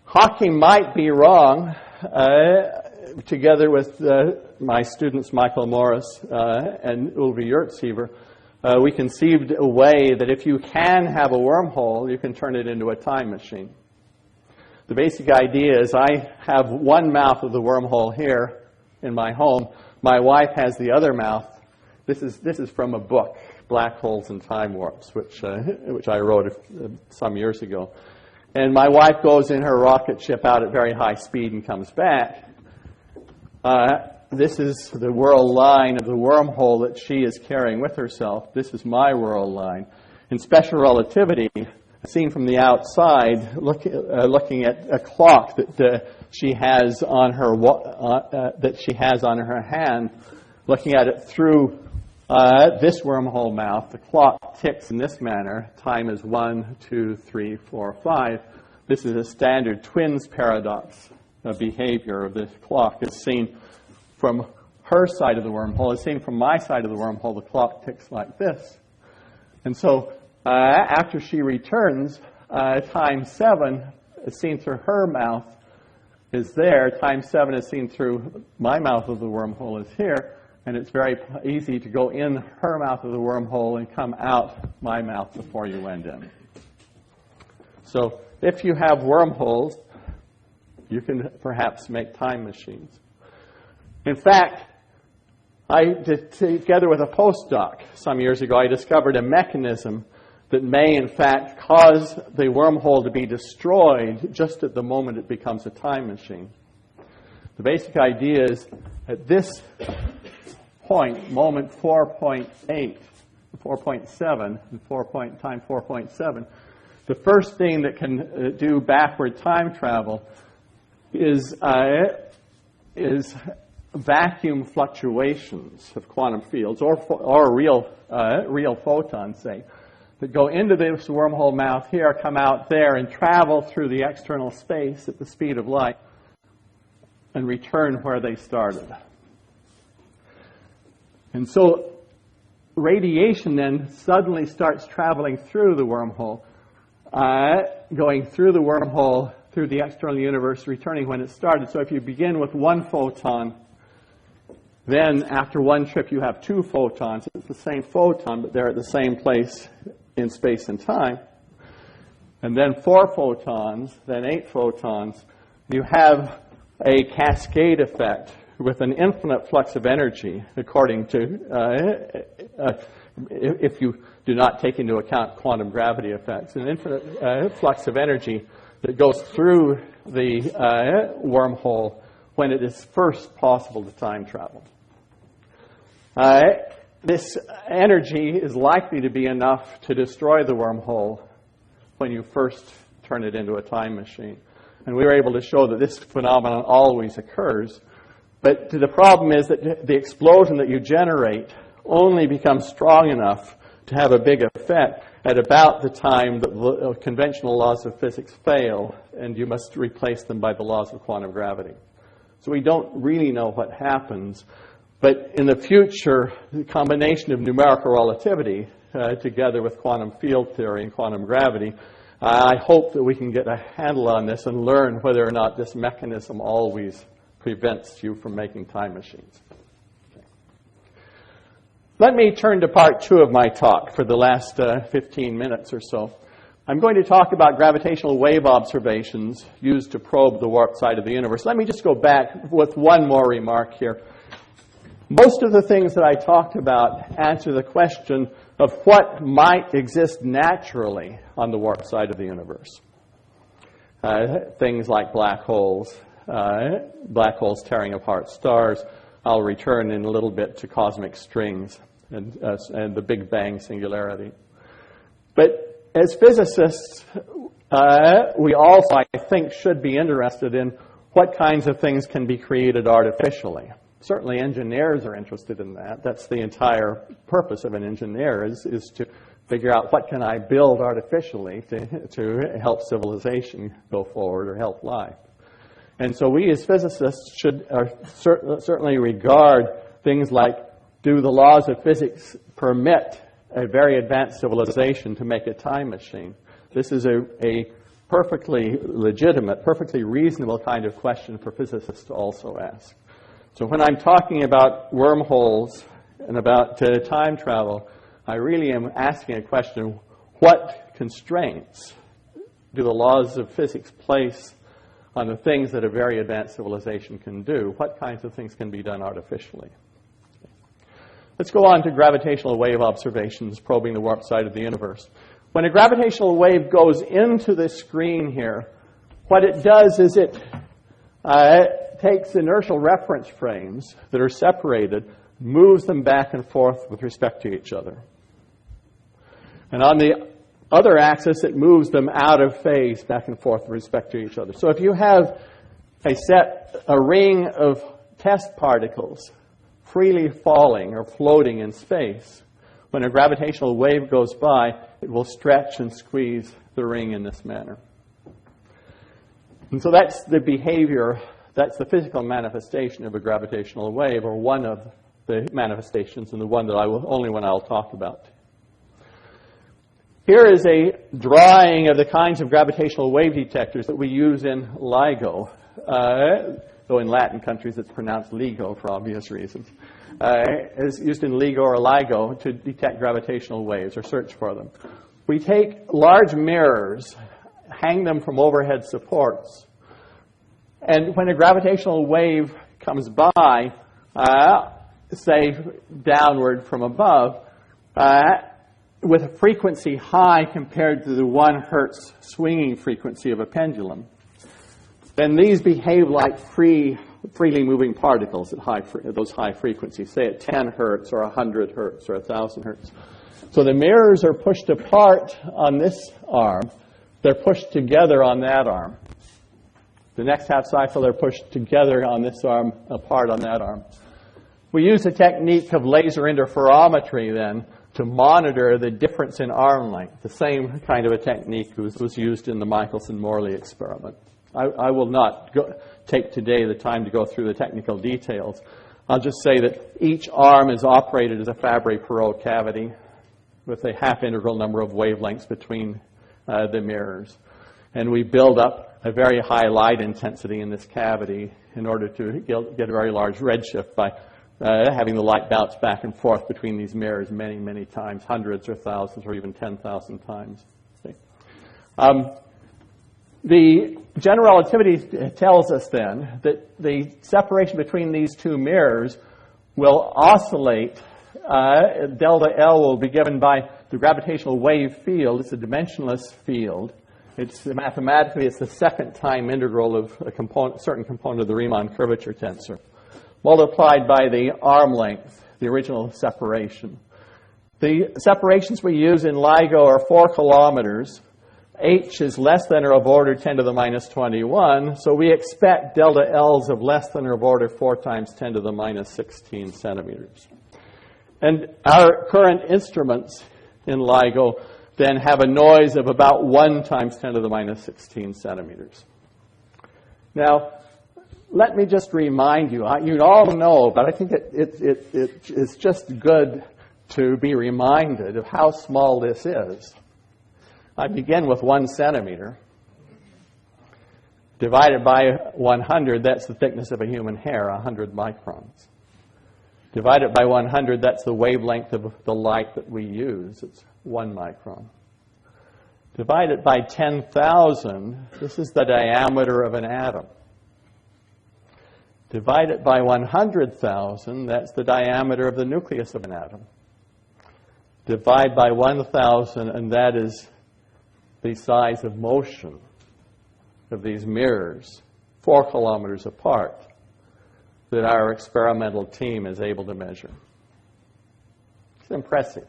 Hawking might be wrong. Together with my students Michael Morris and Ulrich Yurtsiever, we conceived a way that if you can have a wormhole, you can turn it into a time machine. The basic idea is I have one mouth of the wormhole here in my home. My wife has the other mouth. This is from a book, Black Holes and Time Warps, which I wrote some years ago. And my wife goes in her rocket ship out at very high speed and comes back. this is the world line of the wormhole that she is carrying with herself. This is my world line. In special relativity, seen from the outside, looking at a clock that she has on her hand, looking at it through this wormhole mouth, the clock ticks in this manner. Time is 1, 2, 3, 4, 5. This is a standard twins paradox behavior of this clock. It's seen from her side of the wormhole. It's seen from my side of the wormhole. The clock ticks like this. And so after she returns, time 7 is seen through her mouth is there. Time 7 is seen through my mouth of the wormhole is here. And it's very easy to go in her mouth of the wormhole and come out my mouth before you went in. So if you have wormholes, you can perhaps make time machines. In fact, together with a postdoc some years ago, I discovered a mechanism that may, in fact, cause the wormhole to be destroyed just at the moment it becomes a time machine. The basic idea is at this point, moment 4.8, 4.7, and time 4.7, the first thing that can do backward time travel is vacuum fluctuations of quantum fields, or real photons, say, that go into this wormhole mouth here, come out there, and travel through the external space at the speed of light, and return where they started. And so radiation then suddenly starts traveling through the wormhole, going through the wormhole, through the external universe, returning when it started. So if you begin with one photon, then after one trip you have 2 photons. It's the same photon, but they're at the same place in space and time. And then 4 photons, then 8 photons. You have a cascade effect with an infinite flux of energy, according to, if you do not take into account quantum gravity effects, an infinite flux of energy that goes through the wormhole when it is first possible to time travel. This energy is likely to be enough to destroy the wormhole when you first turn it into a time machine. And we were able to show that this phenomenon always occurs. But the problem is that the explosion that you generate only becomes strong enough to have a big effect at about the time that the conventional laws of physics fail, and you must replace them by the laws of quantum gravity. So we don't really know what happens. But in the future, the combination of numerical relativity together with quantum field theory and quantum gravity, I hope that we can get a handle on this and learn whether or not this mechanism always prevents you from making time machines. Okay. Let me turn to part 2 of my talk for the last 15 minutes or so. I'm going to talk about gravitational wave observations used to probe the warped side of the universe. Let me just go back with one more remark here. Most of the things that I talked about answer the question of what might exist naturally on the warped side of the universe. Things like black holes tearing apart stars. I'll return in a little bit to cosmic strings and the Big Bang singularity. But as physicists, we also, I think, should be interested in what kinds of things can be created artificially. Certainly engineers are interested in that. That's the entire purpose of an engineer is to figure out what can I build artificially to help civilization go forward or help life. And so we as physicists should certainly regard things like, do the laws of physics permit a very advanced civilization to make a time machine? This is a perfectly legitimate, perfectly reasonable kind of question for physicists to also ask. So when I'm talking about wormholes and about time travel, I really am asking a question, what constraints do the laws of physics place on the things that a very advanced civilization can do? What kinds of things can be done artificially? Let's go on to gravitational wave observations probing the warped side of the universe. When a gravitational wave goes into the screen here, what it does is it it takes inertial reference frames that are separated, moves them back and forth with respect to each other. And on the other axis, it moves them out of phase back and forth with respect to each other. So if you have a ring of test particles freely falling or floating in space, when a gravitational wave goes by, it will stretch and squeeze the ring in this manner. And so that's the behavior, that's the physical manifestation of a gravitational wave, or one of the manifestations, and the one that only one I'll talk about. Here is a drawing of the kinds of gravitational wave detectors that we use in LIGO. Though in Latin countries it's pronounced LIGO for obvious reasons. It's used in LIGO or LIGO to detect gravitational waves or search for them. We take large mirrors, hang them from overhead supports, and when a gravitational wave comes by, say downward from above, with a frequency high compared to the 1 hertz swinging frequency of a pendulum, then these behave like freely moving particles at those high frequencies, say at 10 hertz or 100 hertz or 1,000 hertz. So the mirrors are pushed apart on this arm. They're pushed together on that arm. The next half cycle, they're pushed together on this arm, apart on that arm. We use a technique of laser interferometry then to monitor the difference in arm length. The same kind of a technique was used in the Michelson-Morley experiment. I will not take today the time to go through the technical details. I'll just say that each arm is operated as a Fabry-Perot cavity with a half-integral number of wavelengths between the mirrors. And we build up a very high light intensity in this cavity in order to get a very large redshift by having the light bounce back and forth between these mirrors many, many times, hundreds or thousands or even 10,000 times. The general relativity tells us then that the separation between these two mirrors will oscillate. Delta L will be given by the gravitational wave field. It's a dimensionless field. Mathematically, it's the second time integral of a certain component of the Riemann curvature tensor, multiplied by the arm length, the original separation. The separations we use in LIGO are 4 kilometers. H is less than or of order 10 to the minus 21, so we expect delta L's of less than or of order 4 times 10 to the minus 16 centimeters. And our current instruments in LIGO then have a noise of about 1 times 10 to the minus 16 centimeters. Now, let me just remind you, you all know, but I think it's just good to be reminded of how small this is. I begin with 1 centimeter. Divided by 100, that's the thickness of a human hair, 100 microns. Divided by 100, that's the wavelength of the light that we use. It's 1 micron. Divided by 10,000, this is the diameter of an atom. Divided by 100,000, that's the diameter of the nucleus of an atom. Divide by 1,000, and that is the size of motion of these mirrors, 4 kilometers apart, that our experimental team is able to measure. It's impressive.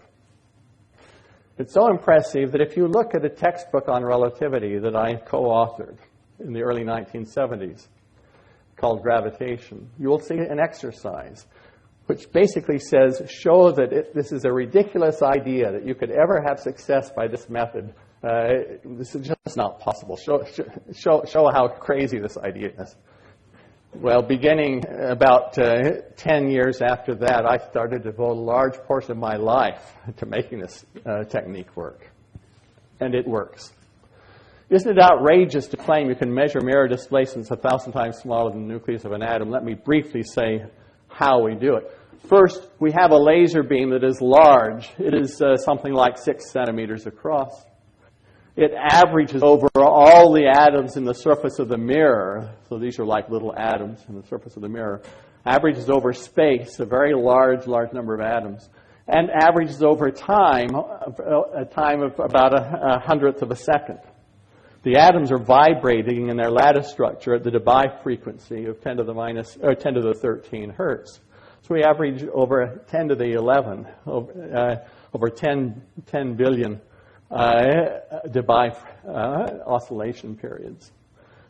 It's so impressive that if you look at a textbook on relativity that I co-authored in the early 1970s called Gravitation, you will see an exercise which basically says, show that this is a ridiculous idea that you could ever have success by this method. This is just not possible. Show how crazy this idea is. Well, beginning about 10 years after that, I started to devote a large portion of my life to making this technique work. And it works. Isn't it outrageous to claim you can measure mirror displacements 1,000 times smaller than the nucleus of an atom? Let me briefly say how we do it. First, we have a laser beam that is large. It is something like 6 centimeters across. It averages over all the atoms in the surface of the mirror. So these are like little atoms in the surface of the mirror. Averages over space, a very large number of atoms. And averages over time, a time of about a hundredth of a second. The atoms are vibrating in their lattice structure at the Debye frequency of 10 to the 13 hertz. So we average over 10 to the 11, over 10 billion Debye oscillation periods.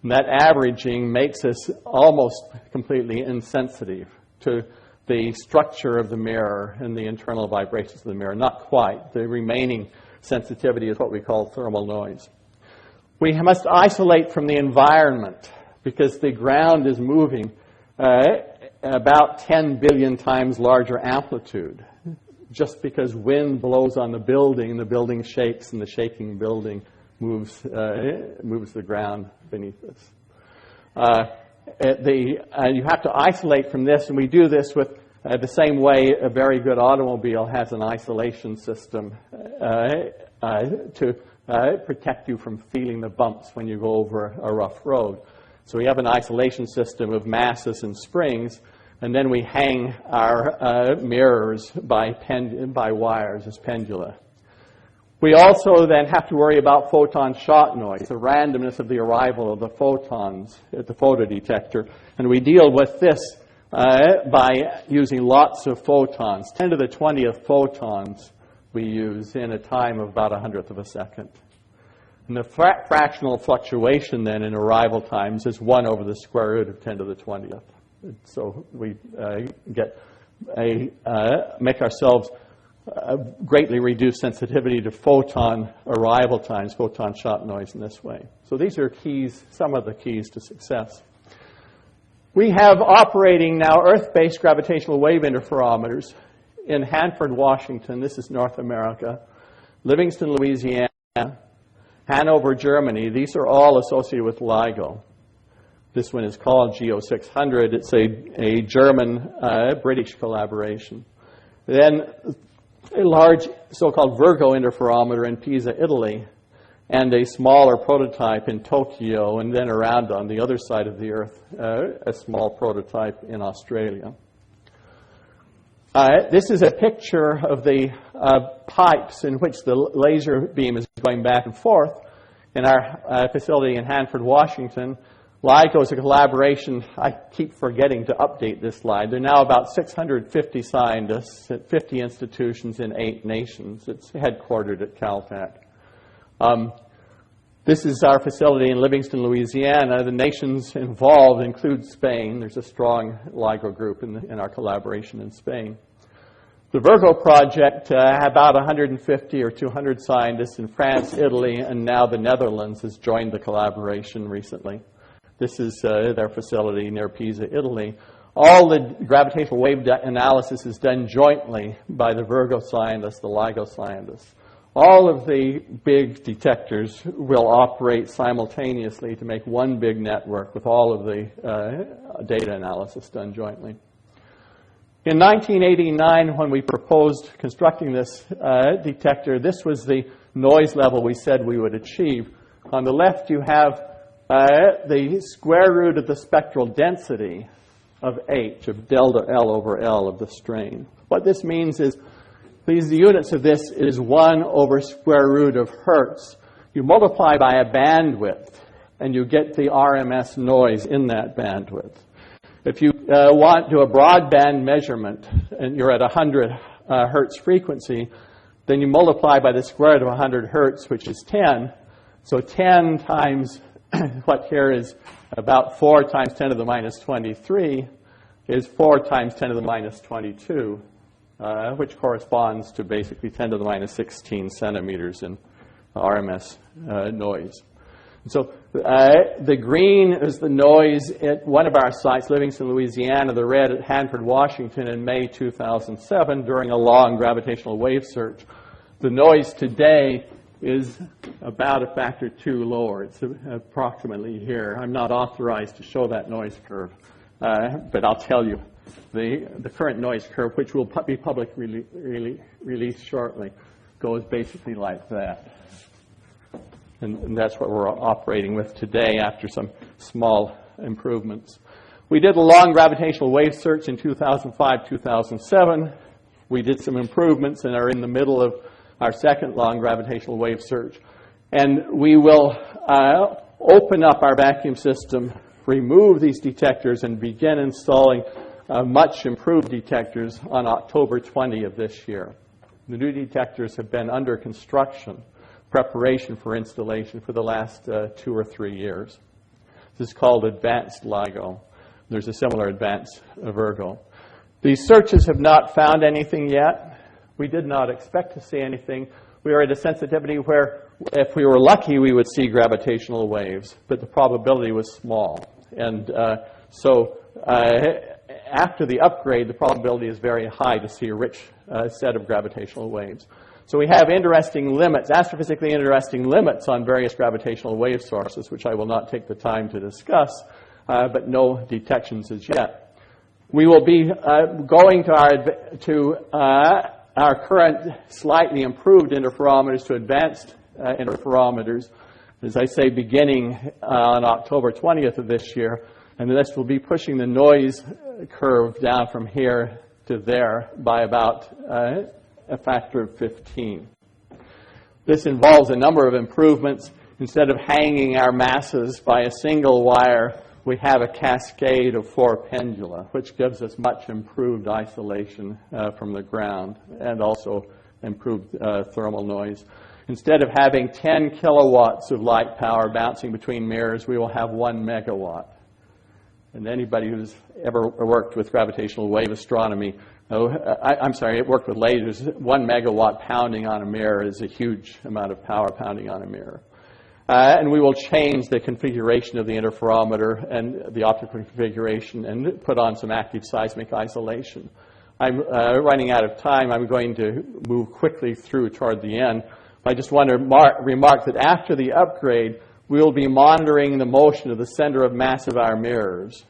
And that averaging makes us almost completely insensitive to the structure of the mirror and the internal vibrations of the mirror. Not quite. The remaining sensitivity is what we call thermal noise. We must isolate from the environment because the ground is moving about 10 billion times larger amplitude. Just because wind blows on the building shakes, and the shaking building moves the ground beneath us. You have to isolate from this, and we do this with the same way a very good automobile has an isolation system to protect you from feeling the bumps when you go over a rough road. So we have an isolation system of masses and springs, and then we hang our mirrors by wires as pendula. We also then have to worry about photon shot noise, the randomness of the arrival of the photons at the photodetector. And we deal with this by using lots of photons. 10 to the 20th photons we use in a time of about 100th of a second. And the fractional fluctuation then in arrival times is 1 over the square root of 10 to the 20th. So we make ourselves greatly reduce sensitivity to photon arrival times, photon shot noise in this way. So these are keys, some of the keys to success. We have operating now Earth-based gravitational wave interferometers in Hanford, Washington. This is North America. Livingston, Louisiana. Hanover, Germany. These are all associated with LIGO. This one is called GO600. It's a German-British collaboration. Then a large so-called VIRGO interferometer in Pisa, Italy, and a smaller prototype in Tokyo, and then around on the other side of the Earth, a small prototype in Australia. This is a picture of the pipes in which the laser beam is going back and forth in our facility in Hanford, Washington. LIGO is a collaboration. I keep forgetting to update this slide. There are now about 650 scientists at 50 institutions in 8 nations. It's headquartered at Caltech. This is our facility in Livingston, Louisiana. The nations involved include Spain. There's a strong LIGO group in our collaboration in Spain. The VIRGO project had about 150 or 200 scientists in France, Italy, and now the Netherlands has joined the collaboration recently. This is their facility near Pisa, Italy. All the gravitational wave analysis is done jointly by the VIRGO scientists, the LIGO scientists. All of the big detectors will operate simultaneously to make one big network with all of the data analysis done jointly. In 1989, when we proposed constructing this detector, this was the noise level we said we would achieve. On the left, you have the square root of the spectral density of H, of delta L over L of the strain. What this means is, the units of this is 1 over square root of hertz. You multiply by a bandwidth, and you get the RMS noise in that bandwidth. If you want to do a broadband measurement, and you're at 100 hertz frequency, then you multiply by the square root of 100 hertz, which is 10. So 10 times what here is about 4 times 10 to the minus 23 is 4 times 10 to the minus 22, which corresponds to basically 10 to the minus 16 centimeters in RMS noise. So the green is the noise at one of our sites, Livingston, Louisiana, the red at Hanford, Washington in May 2007 during a long gravitational wave search. The noise today is about a factor 2 lower. It's approximately here. I'm not authorized to show that noise curve, but I'll tell you. The current noise curve, which will be publicly released shortly, goes basically like that. And that's what we're operating with today after some small improvements. We did a long gravitational wave search in 2005, 2007. We did some improvements and are in the middle of our second long gravitational wave search. And we will open up our vacuum system, remove these detectors, and begin installing much improved detectors on October 20 of this year. The new detectors have been under construction, preparation for installation for the last 2 or 3 years. This is called advanced LIGO. There's a similar advanced VIRGO. These searches have not found anything yet. We did not expect to see anything. We are at a sensitivity where if we were lucky, we would see gravitational waves, but the probability was small. And so after the upgrade, the probability is very high to see a rich set of gravitational waves. So we have interesting limits, astrophysically interesting limits on various gravitational wave sources, which I will not take the time to discuss, but no detections as yet. We will be going to our current slightly improved interferometers to advanced interferometers, as I say, beginning on October 20th of this year. And this will be pushing the noise curve down from here to there by about a factor of 15. This involves a number of improvements. Instead of hanging our masses by a single wire, we have a cascade of 4 pendula, which gives us much improved isolation from the ground and also improved thermal noise. Instead of having 10 kilowatts of light power bouncing between mirrors, we will have 1 megawatt. And anybody who's ever worked with gravitational wave astronomy, worked with lasers, 1 megawatt pounding on a mirror is a huge amount of power pounding on a mirror. And we will change the configuration of the interferometer and the optical configuration and put on some active seismic isolation. I'm running out of time. I'm going to move quickly through toward the end. I just want to remark that after the upgrade, we will be monitoring the motion of the center of mass of our mirrors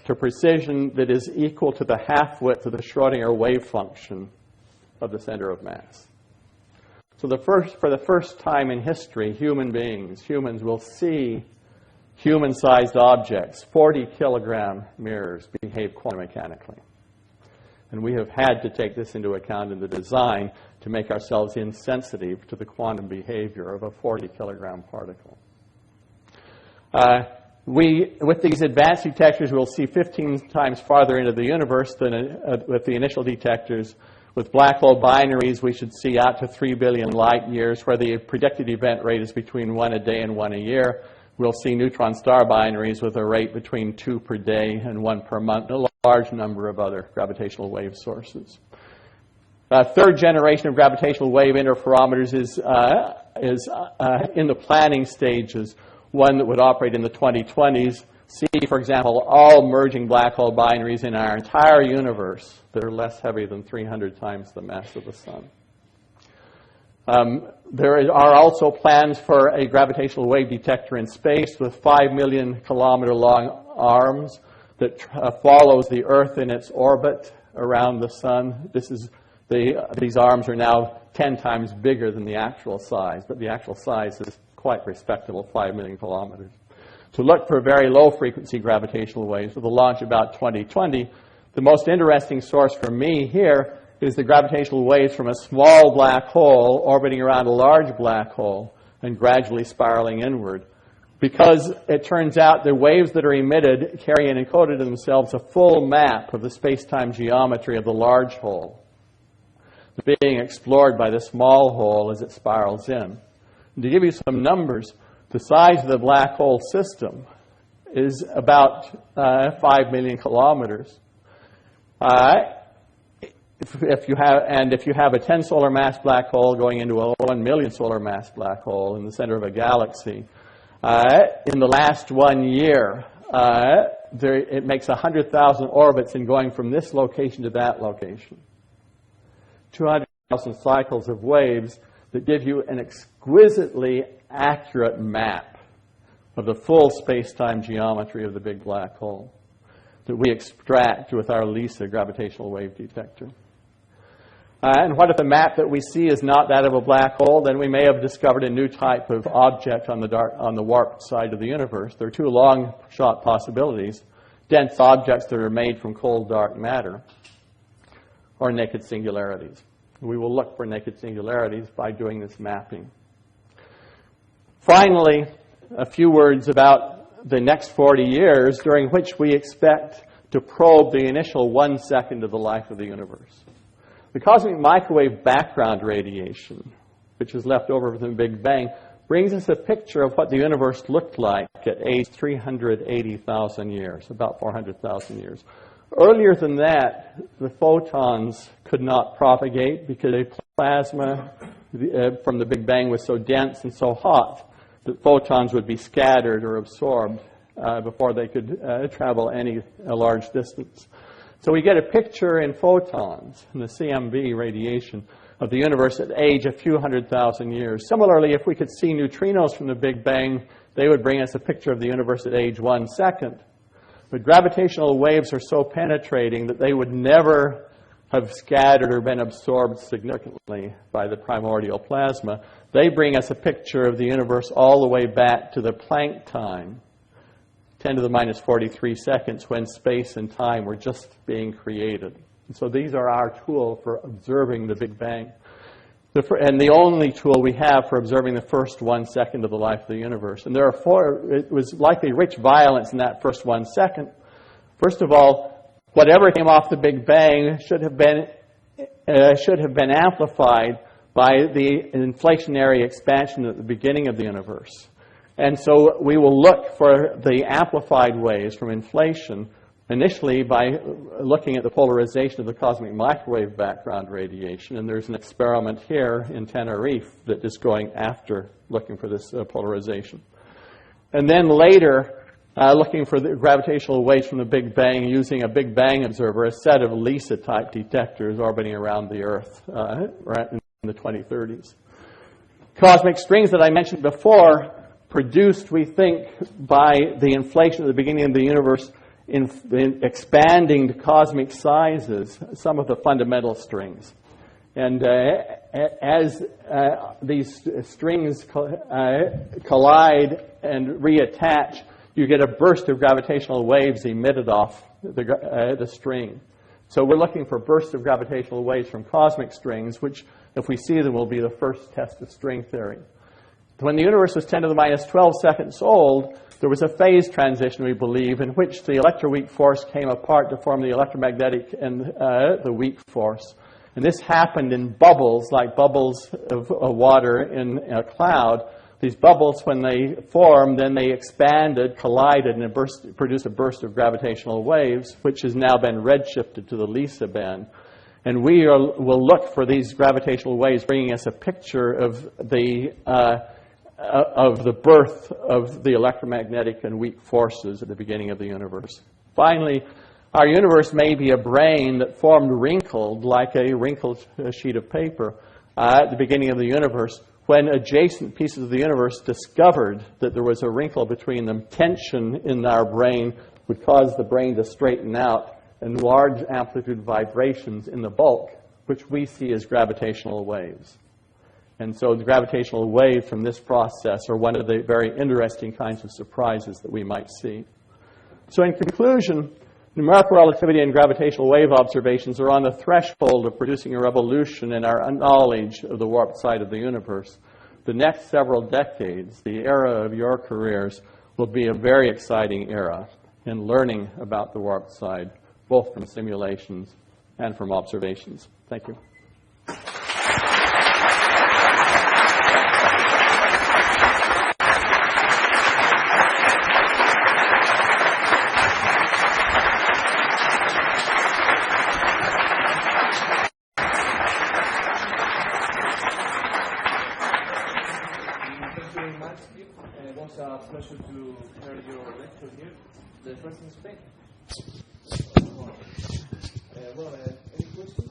to precision that is equal to the half-width of the Schrodinger wave function of the center of mass. So for the first time in history, humans will see human-sized objects, 40-kilogram mirrors, behave quantum mechanically. And we have had to take this into account in the design to make ourselves insensitive to the quantum behavior of a 40-kilogram particle. With these advanced detectors, we'll see 15 times farther into the universe than with the initial detectors. With black hole binaries, we should see out to 3 billion light years, where the predicted event rate is between 1 a day and 1 a year. We'll see neutron star binaries with a rate between 2 per day and 1 per month, a large number of other gravitational wave sources. Third generation of gravitational wave interferometers is in the planning stages, one that would operate in the 2020s. See, for example, all merging black hole binaries in our entire universe that are less heavy than 300 times the mass of the sun. There are also plans for a gravitational wave detector in space with 5 million kilometer long arms that follows the Earth in its orbit around the sun. These arms are now 10 times bigger than the actual size, but the actual size is quite respectable, 5 million kilometers. To look for very low frequency gravitational waves with a launch about 2020, the most interesting source for me here is the gravitational waves from a small black hole orbiting around a large black hole and gradually spiraling inward. Because it turns out the waves that are emitted carry and encoded in themselves a full map of the space-time geometry of the large hole, being explored by the small hole as it spirals in. And to give you some numbers, the size of the black hole system is about 5 million kilometers. If you have a 10 solar mass black hole going into a 1 million solar mass black hole in the center of a galaxy, in the last 1 year, it makes 100,000 orbits in going from this location to that location. 200,000 cycles of waves that give you an exquisitely accurate map of the full space-time geometry of the big black hole that we extract with our LISA gravitational wave detector. And what if the map that we see is not that of a black hole? Then we may have discovered a new type of object on the warped side of the universe. There are 2 long-shot possibilities: dense objects that are made from cold dark matter, or naked singularities. We will look for naked singularities by doing this mapping. Finally, a few words about the next 40 years, during which we expect to probe the initial 1 second of the life of the universe. The cosmic microwave background radiation, which is left over from the Big Bang, brings us a picture of what the universe looked like at age 380,000 years, about 400,000 years. Earlier than that, the photons could not propagate because the plasma from the Big Bang was so dense and so hot that photons would be scattered or absorbed before they could travel any large distance. So we get a picture in photons, in the CMB radiation, of the universe at age a few 100,000 years. Similarly, if we could see neutrinos from the Big Bang, they would bring us a picture of the universe at age 1 second. But gravitational waves are so penetrating that they would never have scattered or been absorbed significantly by the primordial plasma. They bring us a picture of the universe all the way back to the Planck time, 10 to the minus 43 seconds, when space and time were just being created. And so these are our tool for observing the Big Bang. And the only tool we have for observing the first 1 second of the life of the universe. And there are four. It was likely rich violence in that first 1 second. First of all, whatever came off the Big Bang should have been amplified by the inflationary expansion at the beginning of the universe. And so we will look for the amplified waves from inflation initially by looking at the polarization of the cosmic microwave background radiation. And there's an experiment here in Tenerife that is going after looking for this polarization. And then later, looking for the gravitational waves from the Big Bang using a Big Bang observer, a set of LISA-type detectors orbiting around the Earth right in the 2030s. Cosmic strings that I mentioned before, produced, we think, by the inflation at the beginning of the universe in expanding to cosmic sizes, some of the fundamental strings. And as these strings collide and reattach, you get a burst of gravitational waves emitted off the string. So we're looking for bursts of gravitational waves from cosmic strings, which, if we see them, will be the first test of string theory. When the universe was 10 to the minus 12 seconds old, there was a phase transition, we believe, in which the electroweak force came apart to form the electromagnetic and the weak force. And this happened in bubbles, like bubbles of water in a cloud. These bubbles, when they formed, then they expanded, collided, and produced a burst of gravitational waves, which has now been redshifted to the LISA band. And we will look for these gravitational waves, bringing us a picture of the birth of the electromagnetic and weak forces at the beginning of the universe. Finally, our universe may be a brain that formed wrinkled, like a wrinkled sheet of paper, at the beginning of the universe, when adjacent pieces of the universe discovered that there was a wrinkle between them. Tension in our brain would cause the brain to straighten out, and large amplitude vibrations in the bulk, which we see as gravitational waves. And so the gravitational waves from this process are one of the very interesting kinds of surprises that we might see. So in conclusion, numerical relativity and gravitational wave observations are on the threshold of producing a revolution in our knowledge of the warped side of the universe. The next several decades, the era of your careers, will be a very exciting era in learning about the warped side, both from simulations and from observations. Thank you. Pleasure to hear your lecture here. The first in Spain. Any questions?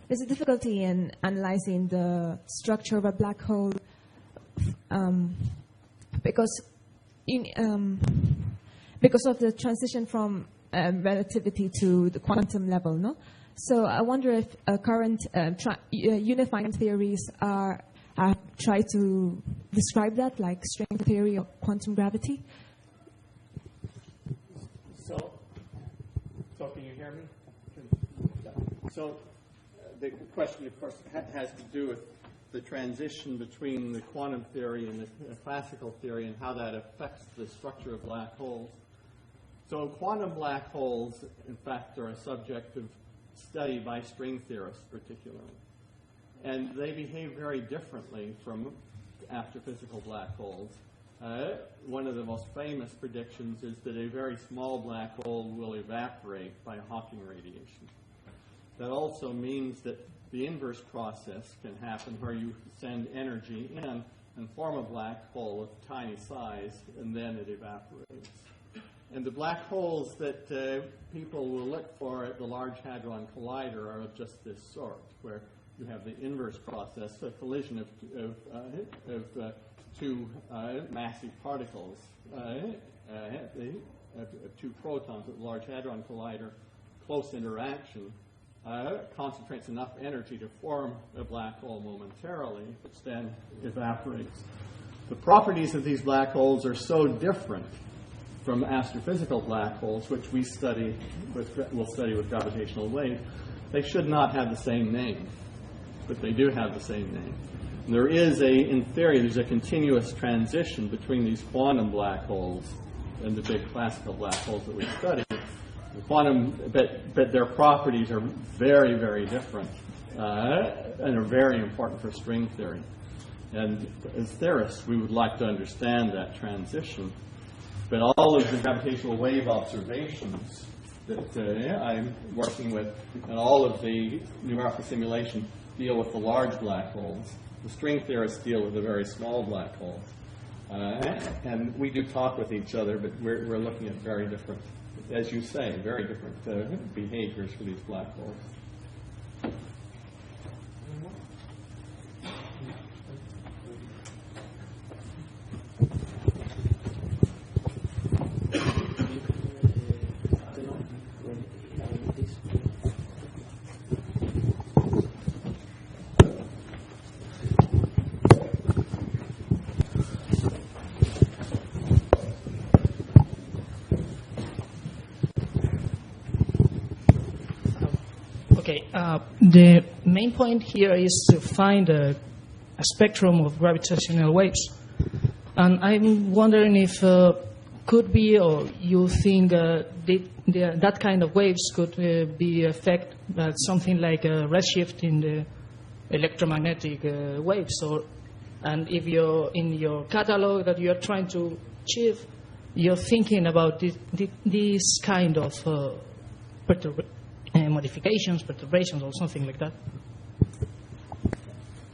There's a difficulty in analyzing the structure of a black hole because of the transition from relativity to the quantum level, no? So I wonder if current unifying theories have tried to describe that, like string theory or quantum gravity. So can you hear me? So the question, of course, has to do with the transition between the quantum theory and the classical theory and how that affects the structure of black holes. So quantum black holes, in fact, are a subject of study by string theorists particularly. And they behave very differently from astrophysical black holes. One of the most famous predictions is that a very small black hole will evaporate by Hawking radiation. That also means that the inverse process can happen where you send energy in and form a black hole of tiny size, and then it evaporates. And the black holes that people will look for at the Large Hadron Collider are of just this sort, where you have the inverse process, a collision of two massive particles, two protons at the Large Hadron Collider. Close interaction concentrates enough energy to form a black hole momentarily, which then evaporates. The properties of these black holes are so different from astrophysical black holes, which we'll study with gravitational wave. They should not have the same name, but they do have the same name. And there is in theory, there's a continuous transition between these quantum black holes and the big classical black holes that we study. But their properties are very, very different and are very important for string theory. And as theorists, we would like to understand that transition. But all of the gravitational wave observations that I'm working with and all of the numerical simulation deal with the large black holes. The string theorists deal with the very small black holes. And we do talk with each other, but we're looking at very different, as you say, very different behaviors for these black holes. The main point here is to find a spectrum of gravitational waves. And I'm wondering if could be, or you think that kind of waves could be affect something like a redshift in the electromagnetic waves, and if you're in your catalog that you're trying to achieve, you're thinking about this kind of modifications, perturbations, or something like that.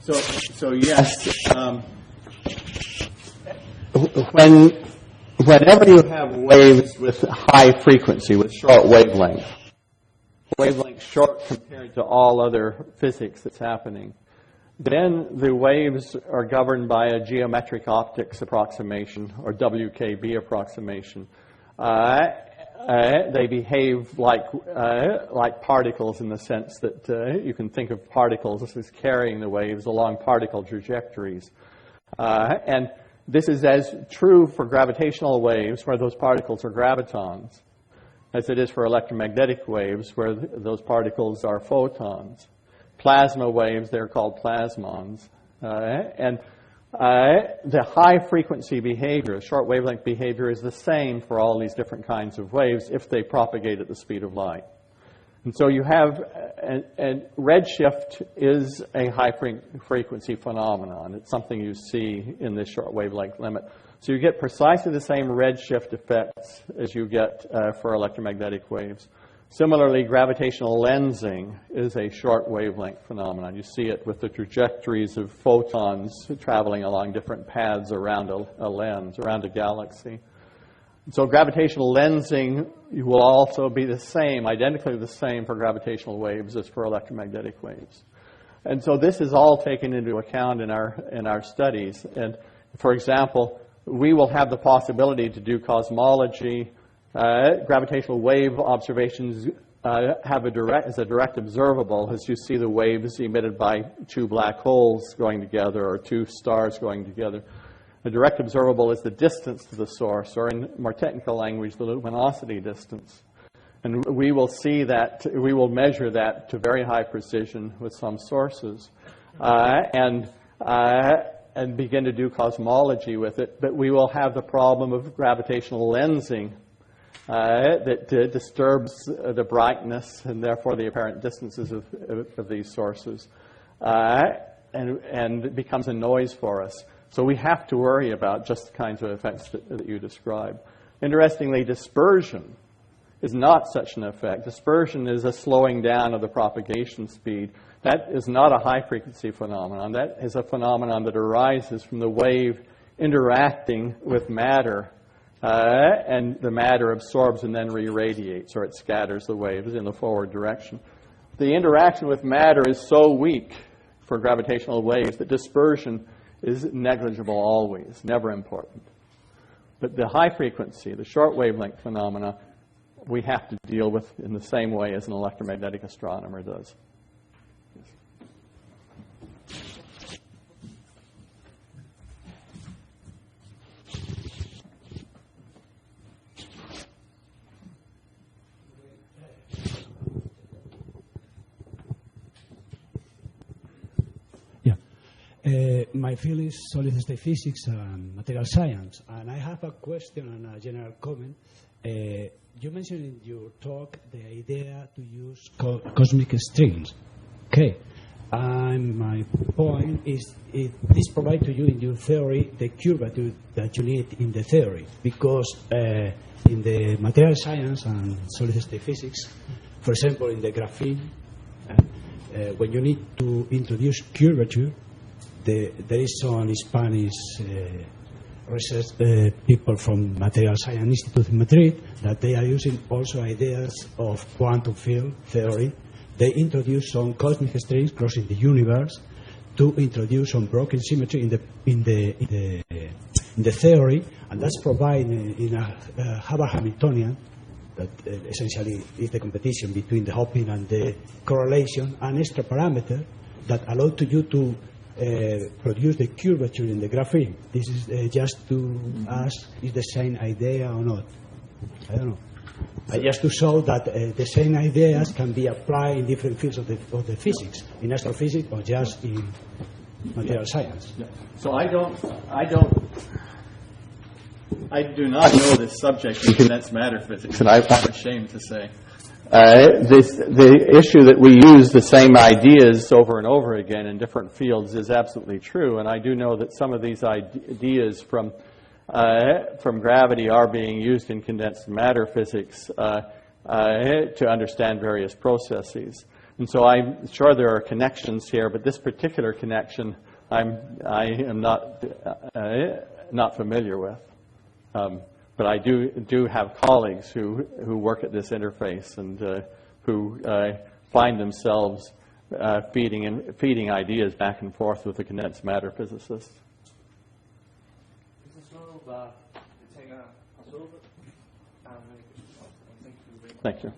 So yes, whenever you have waves with high frequency, with short wavelength short compared to all other physics that's happening, then the waves are governed by a geometric optics approximation, or WKB approximation. They behave like particles in the sense that you can think of particles as carrying the waves along particle trajectories. And this is as true for gravitational waves, where those particles are gravitons, as it is for electromagnetic waves, where those particles are photons. Plasma waves, they're called plasmons. And the high-frequency behavior, short wavelength behavior, is the same for all these different kinds of waves if they propagate at the speed of light. And so you have, and redshift is a high-frequency phenomenon. It's something you see in this short wavelength limit. So you get precisely the same redshift effects as you get for electromagnetic waves. Similarly, gravitational lensing is a short wavelength phenomenon. You see it with the trajectories of photons traveling along different paths around a lens, around a galaxy. So gravitational lensing will also be the same, identically the same for gravitational waves as for electromagnetic waves. And so this is all taken into account in our studies. And for example, we will have the possibility to do cosmology Gravitational wave observations have a direct observable, as you see the waves emitted by two black holes going together or two stars going together. A direct observable is the distance to the source, or in more technical language, the luminosity distance. And we will see that, we will measure that to very high precision with some sources and begin to do cosmology with it. But we will have the problem of gravitational lensing that disturbs the brightness and therefore the apparent distances of these sources and it becomes a noise for us. So we have to worry about just the kinds of effects that you described. Interestingly, dispersion is not such an effect. Dispersion is a slowing down of the propagation speed. That is not a high-frequency phenomenon. That is a phenomenon that arises from the wave interacting with matter, and the matter absorbs and then re-radiates, or it scatters the waves in the forward direction. The interaction with matter is so weak for gravitational waves that dispersion is negligible always, never important. But the high frequency, the short wavelength phenomena, we have to deal with in the same way as an electromagnetic astronomer does. My field is solid-state physics and material science, and I have a question and a general comment. You mentioned in your talk the idea to use cosmic strings. Okay, and my point is this provides to you in your theory the curvature that you need in the theory, because in the material science and solid-state physics, for example, in the graphene, when you need to introduce curvature, there is some Spanish research people from Material Science Institute in Madrid that they are using also ideas of quantum field theory. They introduce some cosmic strings crossing the universe to introduce some broken symmetry in the theory, and that's provided in a Hubbard Hamiltonian that essentially is the competition between the Hopkin and the correlation, an extra parameter that allows to you to produce the curvature in the graphene. This is just to ask, is the same idea or not? I don't know. Just to show that the same ideas can be applied in different fields of the physics, in astrophysics or just in material science. So I do not know this subject in condensed matter physics, and I'm ashamed to say. The issue that we use the same ideas over and over again in different fields is absolutely true, and I do know that some of these ideas from gravity are being used in condensed matter physics to understand various processes. And so I'm sure there are connections here, but this particular connection I am not familiar with. But I do have colleagues who work at this interface and who find themselves feeding ideas back and forth with the condensed matter physicists. Thank you.